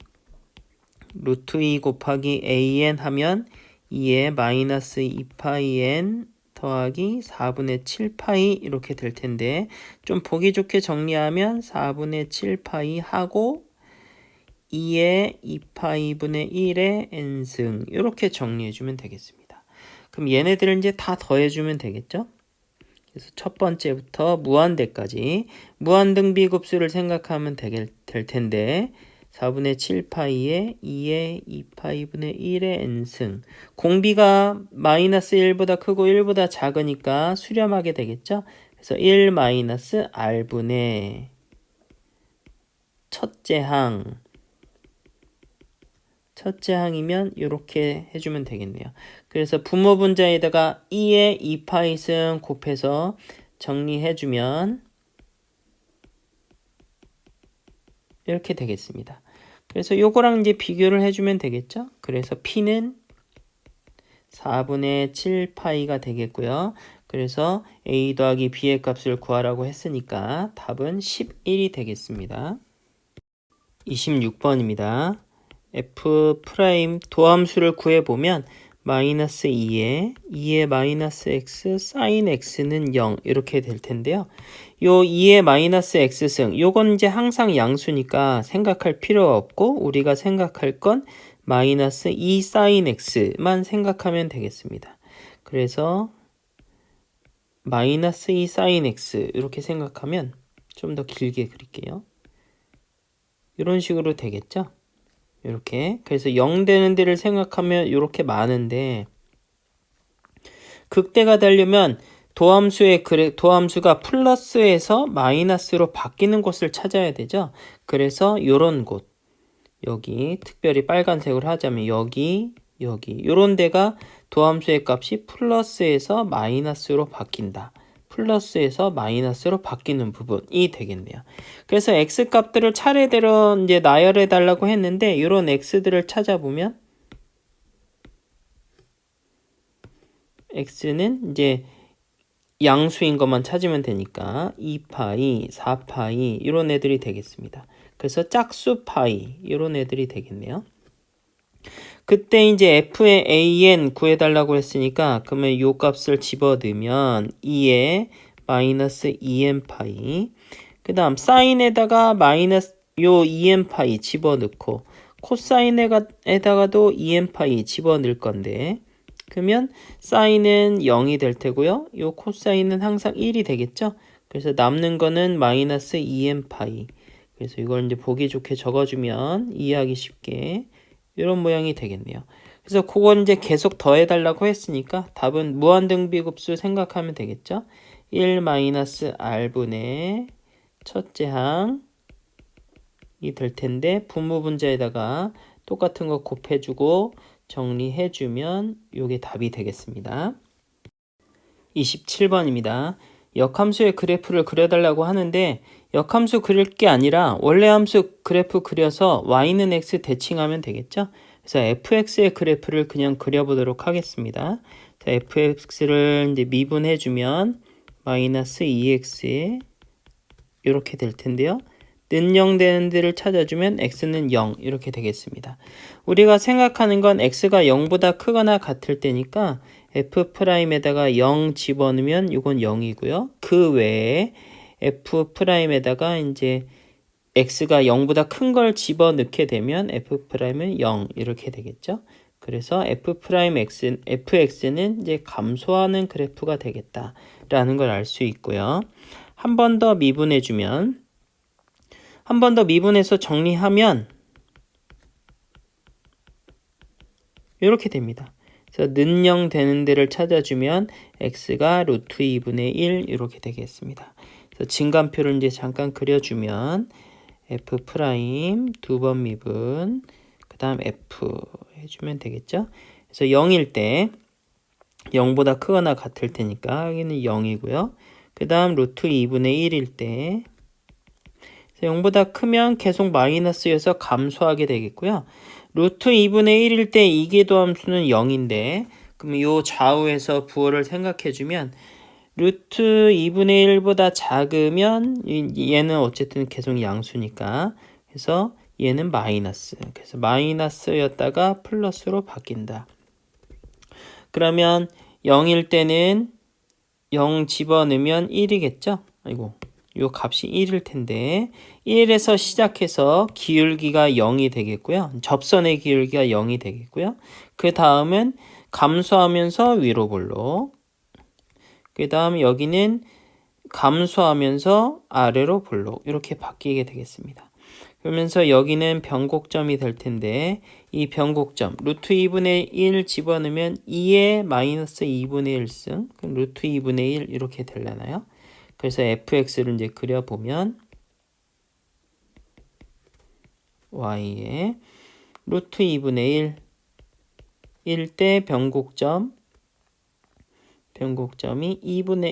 루트 2 곱하기 an 하면 2에 마이너스 2파이 n 더하기 4분의 7파이 이렇게 될 텐데 좀 보기 좋게 정리하면 4분의 7파이 하고 2에 2파이분의 1의 n승 이렇게 정리해주면 되겠습니다. 그럼 얘네들을 이제 다 더해주면 되겠죠. 그래서 첫 번째부터 무한대까지 무한등비급수를 생각하면 될 텐데 4분의 7파이에 2에 2파이분의 1의 n승 공비가 마이너스 1보다 크고 1보다 작으니까 수렴하게 되겠죠. 그래서 1 마이너스 r분의 첫째 항이면 이렇게 해주면 되겠네요. 그래서 부모 분자에다가 2의 2파이승 곱해서 정리해주면 이렇게 되겠습니다. 그래서 요거랑 이제 비교를 해주면 되겠죠. 그래서 P는 4분의 7파이가 되겠고요. 그래서 A 더하기 B의 값을 구하라고 했으니까 답은 11이 되겠습니다. 26번입니다. F' 도함수를 구해보면 마이너스 2에 마이너스 x 사인 x는 0 이렇게 될 텐데요. 요 2의 마이너스 x승 요건 이제 항상 양수니까 생각할 필요 없고 우리가 생각할 건 마이너스 2 사인 x만 생각하면 되겠습니다. 그래서 마이너스 2 사인 x 이렇게 생각하면 좀 더 길게 그릴게요. 이런 식으로 되겠죠? 이렇게 그래서 0 되는 데를 생각하면 이렇게 많은데 극대가 되려면 도함수가 플러스에서 마이너스로 바뀌는 곳을 찾아야 되죠. 그래서 이런 곳 여기 특별히 빨간색으로 하자면 여기 이런 데가 도함수의 값이 플러스에서 마이너스로 바뀐다. 플러스에서 마이너스로 바뀌는 부분이 되겠네요. 그래서 x값들을 차례대로 이제 나열해 달라고 했는데 이런 x들을 찾아보면 x는 이제 양수인 것만 찾으면 되니까 2파이, 4파이 이런 애들이 되겠습니다. 그래서 짝수 파이 이런 애들이 되겠네요. 그때 이제 f의 an 구해달라고 했으니까 그러면 요 값을 집어넣으면 2에 마이너스 2n 파이 그 다음 사인에다가 마이너스 요 2n 파이 집어넣고 코사인에다가도 2n 파이 집어넣을 건데 그러면 사인은 0이 될 테고요. 요 코사인은 항상 1이 되겠죠. 그래서 남는 거는 마이너스 2n 파이. 그래서 이걸 이제 보기 좋게 적어주면 이해하기 쉽게 이런 모양이 되겠네요. 그래서 그걸 이제 계속 더해달라고 했으니까 답은 무한등비급수 생각하면 되겠죠. 1 마이너스 r분의 첫째 항이 될 텐데 분모분자에다가 똑같은 거 곱해주고 정리해주면 이게 답이 되겠습니다. 27번입니다. 역함수의 그래프를 그려달라고 하는데 역함수 그릴 게 아니라 원래 함수 그래프 그려서 y는 x 대칭하면 되겠죠. 그래서 fx의 그래프를 그냥 그려보도록 하겠습니다. 자, fx를 이제 미분해주면 마이너스 2x 이렇게 될 텐데요. 는 0 되는 데를 찾아주면 x는 0 이렇게 되겠습니다. 우리가 생각하는 건 x가 0보다 크거나 같을 때니까 f'에다가 0 집어넣으면 이건 0이고요. 그 외에 f'에다가 이제 x가 0보다 큰 걸 집어넣게 되면 f'은 0 이렇게 되겠죠. 그래서 fx는 이제 감소하는 그래프가 되겠다라는 걸 알 수 있고요. 한 번 더 미분해주면 한 번 더 미분해서 정리하면 이렇게 됩니다. 그래서 는 0 되는 데를 찾아주면 x가 루트 2분의 1 이렇게 되겠습니다. 그래서 진간표를 이제 잠깐 그려주면 f 프라임 두 번 미분 그 다음 f 해주면 되겠죠. 그래서 0일 때 0보다 크거나 같을 테니까 여기는 0이고요. 그 다음 루트 2분의 1일 때 0보다 크면 계속 마이너스여서 감소하게 되겠고요. 루트 2분의 1일 때 이계도함수는 0인데 그럼 이 좌우에서 부호를 생각해주면 루트 2분의 1보다 작으면 얘는 어쨌든 계속 양수니까 그래서 얘는 마이너스. 그래서 마이너스였다가 플러스로 바뀐다. 그러면 0일 때는 0 집어넣으면 1이겠죠? 아이고. 요 값이 1일 텐데 1에서 시작해서 기울기가 0이 되겠고요. 접선의 기울기가 0이 되겠고요. 그 다음은 감소하면서 위로 볼록. 그 다음 여기는 감소하면서 아래로 볼록 이렇게 바뀌게 되겠습니다. 그러면서 여기는 변곡점이 될 텐데 이 변곡점 루트 2분의 1 집어넣으면 2에 마이너스 2분의 1승 그럼 루트 2분의 1 이렇게 되려나요? 그래서 fx를 이제 그려보면 y에 루트 2분의 1일 때 변곡점이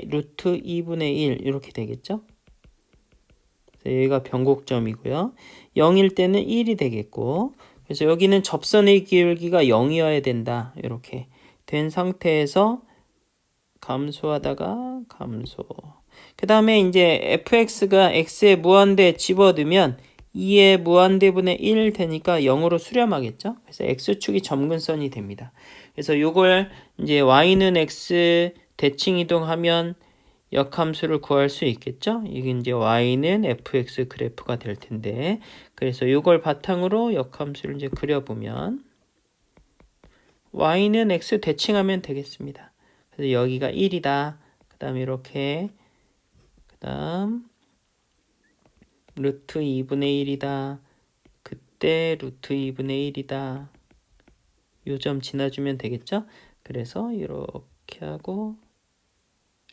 루트 2분의 1 이렇게 되겠죠? 그래서 여기가 변곡점이고요. 0일 때는 1이 되겠고 그래서 여기는 접선의 기울기가 0이어야 된다. 이렇게 된 상태에서 감소하다가 감소. 그 다음에 이제 fx가 x에 무한대 집어넣으면 2의 무한대분의 1 되니까 0으로 수렴하겠죠. 그래서 x축이 점근선이 됩니다. 그래서 요걸 이제 y는 x 대칭 이동하면 역함수를 구할 수 있겠죠. 이게 이제 y는 fx 그래프가 될 텐데 그래서 요걸 바탕으로 역함수를 이제 그려보면 y는 x 대칭하면 되겠습니다. 그래서 여기가 1이다. 그 다음에 이렇게 그 다음 루트 2분의 1이다. 그때 루트 2분의 1이다. 요 점 지나주면 되겠죠? 그래서 이렇게 하고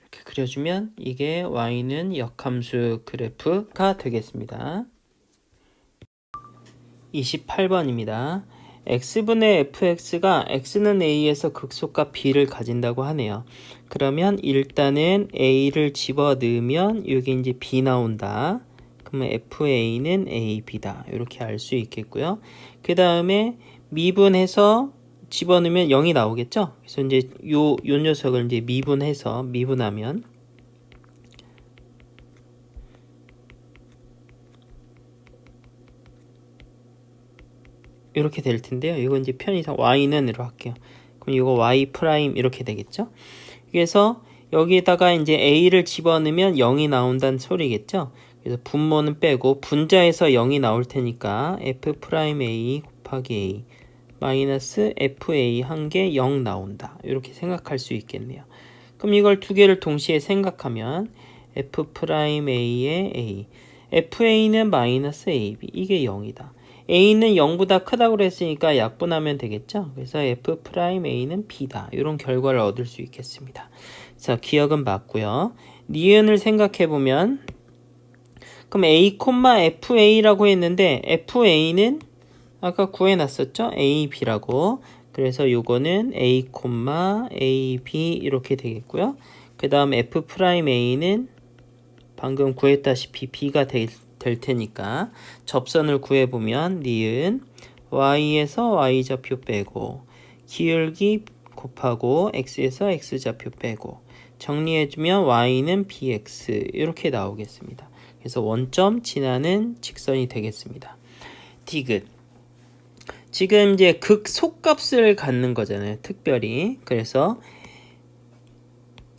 이렇게 그려주면 이게 y는 역함수 그래프가 되겠습니다. 28번입니다. x분의 fx가 x는 a에서 극소값 b를 가진다고 하네요. 그러면 일단은 a를 집어넣으면 여기 이제 b 나온다. 그러면 fa는 ab다. 이렇게 알 수 있겠고요. 그 다음에 미분해서 집어넣으면 0이 나오겠죠. 그래서 이제 요 녀석을 이제 미분하면 이렇게 될 텐데요. 이거 이제 편의상 y는으로 할게요. 그럼 이거 y 프라임 이렇게 되겠죠. 그래서 여기에다가 이제 a를 집어넣으면 0이 나온다는 소리겠죠. 그래서 분모는 빼고 분자에서 0이 나올 테니까 f 프라임 a 곱하기 a 마이너스 FA 한 개 0 나온다. 이렇게 생각할 수 있겠네요. 그럼 이걸 두 개를 동시에 생각하면 F'A의 A, FA는 마이너스 AB, 이게 0이다. A는 0보다 크다고 그랬으니까 약분하면 되겠죠. 그래서 F'A는 B다. 이런 결과를 얻을 수 있겠습니다. 자, 기억은 맞고요. 니은을 생각해보면 그럼 A, FA라고 했는데 FA는 아까 구해놨었죠? AB라고. 그래서 요거는 A, AB 이렇게 되겠고요. 그 다음 F'A는 방금 구했다시피 B가 될 테니까 접선을 구해보면 니은 Y에서 Y좌표 빼고 기울기 곱하고 X에서 X좌표 빼고 정리해주면 Y는 BX 이렇게 나오겠습니다. 그래서 원점 지나는 직선이 되겠습니다. 디귿. 지금 이제 극소값을 갖는 거잖아요. 특별히. 그래서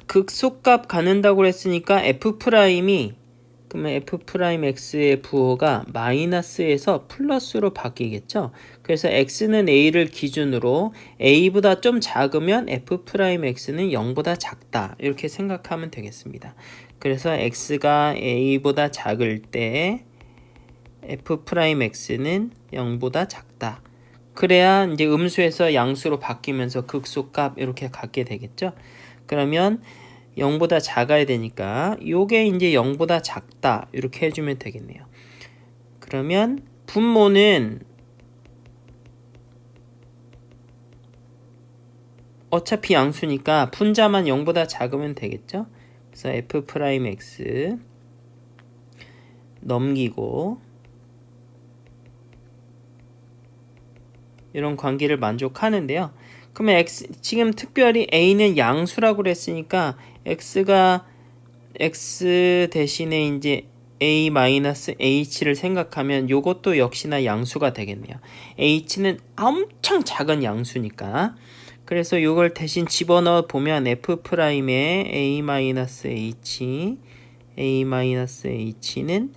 극소값 갖는다고 했으니까 F'이 그러면 F'X의 부호가 마이너스에서 플러스로 바뀌겠죠. 그래서 X는 A를 기준으로 A보다 좀 작으면 F'X는 0보다 작다. 이렇게 생각하면 되겠습니다. 그래서 X가 A보다 작을 때 F'X는 0보다 작다. 그래야 이제 음수에서 양수로 바뀌면서 극소값 이렇게 갖게 되겠죠. 그러면 0보다 작아야 되니까 요게 이제 0보다 작다 이렇게 해주면 되겠네요. 그러면 분모는 어차피 양수니까 분자만 0보다 작으면 되겠죠. 그래서 F'X 넘기고 이런 관계를 만족하는데요. 그러면 X, 지금 특별히 A는 양수라고 그랬으니까 X가 X 대신에 이제 A-H를 생각하면 요것도 역시나 양수가 되겠네요. H는 엄청 작은 양수니까. 그래서 요걸 대신 집어넣어 보면 F'의 A-H, A-H는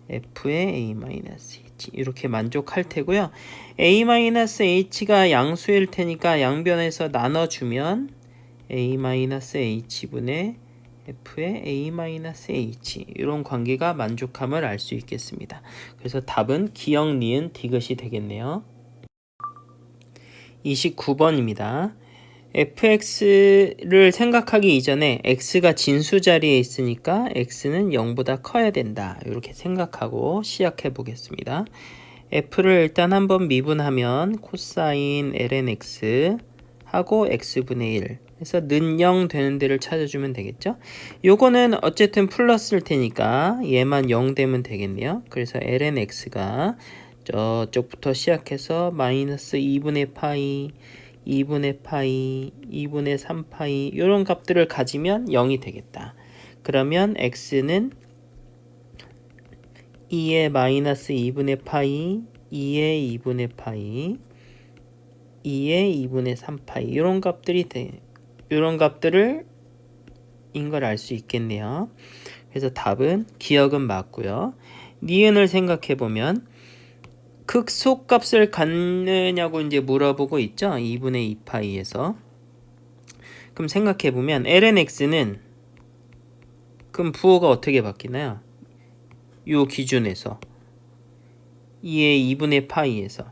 F의 A-H 이렇게 만족할 테고요. A-H가 양수일 테니까 양변에서 나눠주면 A-H분의 F의 A-H 이런 관계가 만족함을 알 수 있겠습니다. 그래서 답은 기역, 니은, 디귿이 되겠네요. 29번입니다. fx를 생각하기 이전에 x가 진수 자리에 있으니까 x는 0보다 커야 된다. 이렇게 생각하고 시작해 보겠습니다. f를 일단 한번 미분하면 코사인 ln x 하고 x분의 1 해서 는 0 되는 데를 찾아주면 되겠죠. 요거는 어쨌든 플러스일 테니까 얘만 0 되면 되겠네요. 그래서 ln x가 저쪽부터 시작해서 마이너스 2분의 파이 2분의 파이, 2분의 3파이 이런 값들을 가지면 0이 되겠다. 그러면 x는 2의 마이너스 2분의 파이, 2의 2분의 파이, 2의 2분의 3파이 이런 값들이 이런 값들을 인 걸 알 수 있겠네요. 그래서 답은 기억은 맞고요. 니은을 생각해 보면 극소값을 갖느냐고 이제 물어보고 있죠. 2분의 2파이에서. 그럼 생각해보면 lnx는 그럼 부호가 어떻게 바뀌나요? 요 기준에서 2의 2분의 파이에서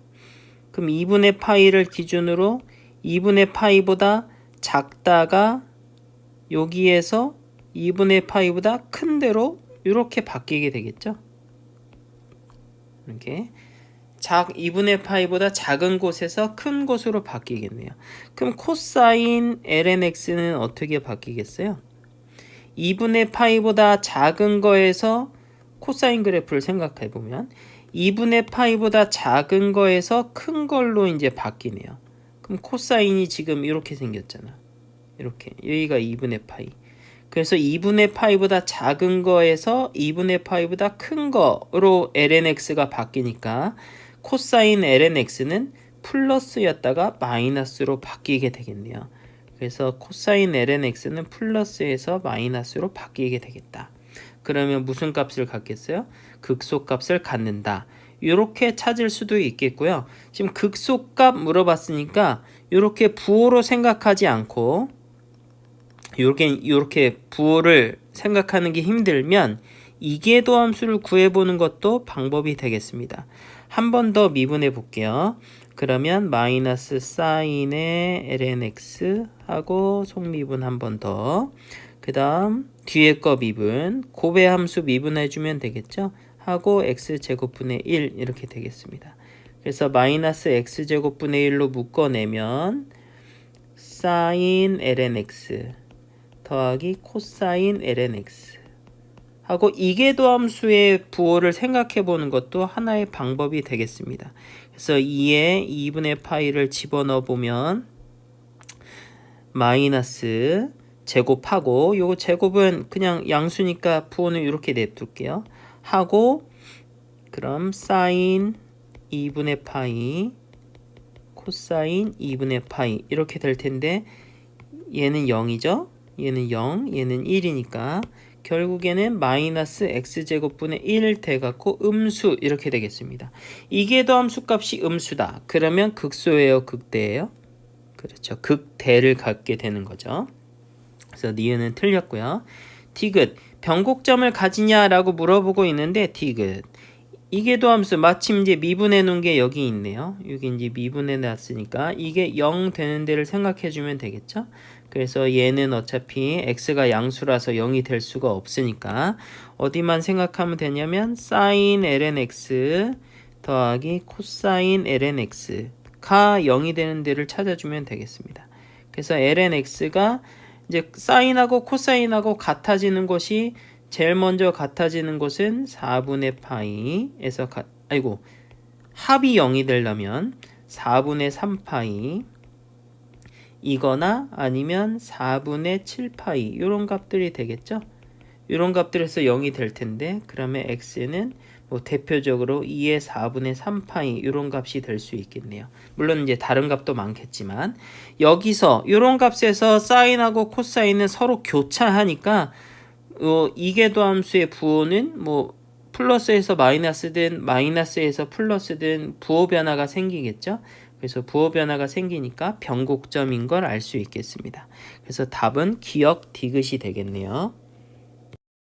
그럼 2분의 파이를 기준으로 2분의 파이보다 작다가 여기에서 2분의 파이보다 큰 대로 이렇게 바뀌게 되겠죠. 이렇게 2분의 파이보다 작은 곳에서 큰 곳으로 바뀌겠네요. 그럼 코사인 lnx는 어떻게 바뀌겠어요? 2분의 파이보다 작은 거에서 코사인 그래프를 생각해 보면 2분의 파이보다 작은 거에서 큰 걸로 이제 바뀌네요. 그럼 코사인이 지금 이렇게 생겼잖아. 이렇게 여기가 2분의 파이. 그래서 2분의 파이보다 작은 거에서 2분의 파이보다 큰 거로 lnx가 바뀌니까 코사인 lnx는 플러스였다가 마이너스로 바뀌게 되겠네요. 그래서 코사인 lnx는 플러스에서 마이너스로 바뀌게 되겠다. 그러면 무슨 값을 갖겠어요? 극소값을 갖는다. 이렇게 찾을 수도 있겠고요. 지금 극소값 물어봤으니까 이렇게 부호로 생각하지 않고 이렇게 부호를 생각하는 게 힘들면 이계도 함수를 구해보는 것도 방법이 되겠습니다. 한 번 더 미분해 볼게요. 그러면 마이너스 사인의 lnx 하고 속미분 한 번 더. 그 다음 뒤에 거 미분, 곱의 함수 미분해주면 되겠죠? 하고 x제곱분의 1 이렇게 되겠습니다. 그래서 마이너스 x제곱분의 1로 묶어내면 사인 lnx 더하기 코사인 lnx 하고 이계도 함수의 부호를 생각해 보는 것도 하나의 방법이 되겠습니다. 그래서 2에 2분의 파이를 집어넣어 보면 마이너스 제곱하고 요거 제곱은 그냥 양수니까 부호는 이렇게 냅둘게요. 하고 그럼 사인 2분의 파이 코사인 2분의 파이 이렇게 될 텐데 얘는 0이죠. 얘는 0, 얘는 1이니까 결국에는 마이너스 x제곱분의 1 돼갖고 음수 이렇게 되겠습니다. 이계도 함수값이 음수다. 그러면 극소예요, 극대예요? 그렇죠. 극대를 갖게 되는 거죠. 그래서 니은은 틀렸고요. 디귿, 변곡점을 가지냐라고 물어보고 있는데 디귿. 이계도 함수 마침 이제 미분해 놓은 게 여기 있네요. 여기 이제 미분해 놨으니까 이게 0 되는 데를 생각해 주면 되겠죠? 그래서 얘는 어차피 x가 양수라서 0이 될 수가 없으니까 어디만 생각하면 되냐면 sin lnx 더하기 코사인 lnx가 0이 되는 데를 찾아주면 되겠습니다. 그래서 lnx가 이제 사인하고 코사인하고 같아지는 것이 제일 먼저 같아지는 것은 4분의 파이에서 합이 0이 되려면 4분의 3파이 이거나 아니면 4분의 7파이 이런 값들이 되겠죠. 이런 값들에서 0이 될 텐데 그러면 x는 뭐 대표적으로 2의 4분의 3파이 이런 값이 될 수 있겠네요. 물론 이제 다른 값도 많겠지만 여기서 이런 값에서 사인하고 코사인은 서로 교차하니까 이계도 함수의 부호는 뭐 플러스에서 마이너스든 마이너스에서 플러스든 부호 변화가 생기겠죠. 그래서 부호 변화가 생기니까 변곡점인 걸 알 수 있겠습니다. 그래서 답은 기역 디귿이 되겠네요.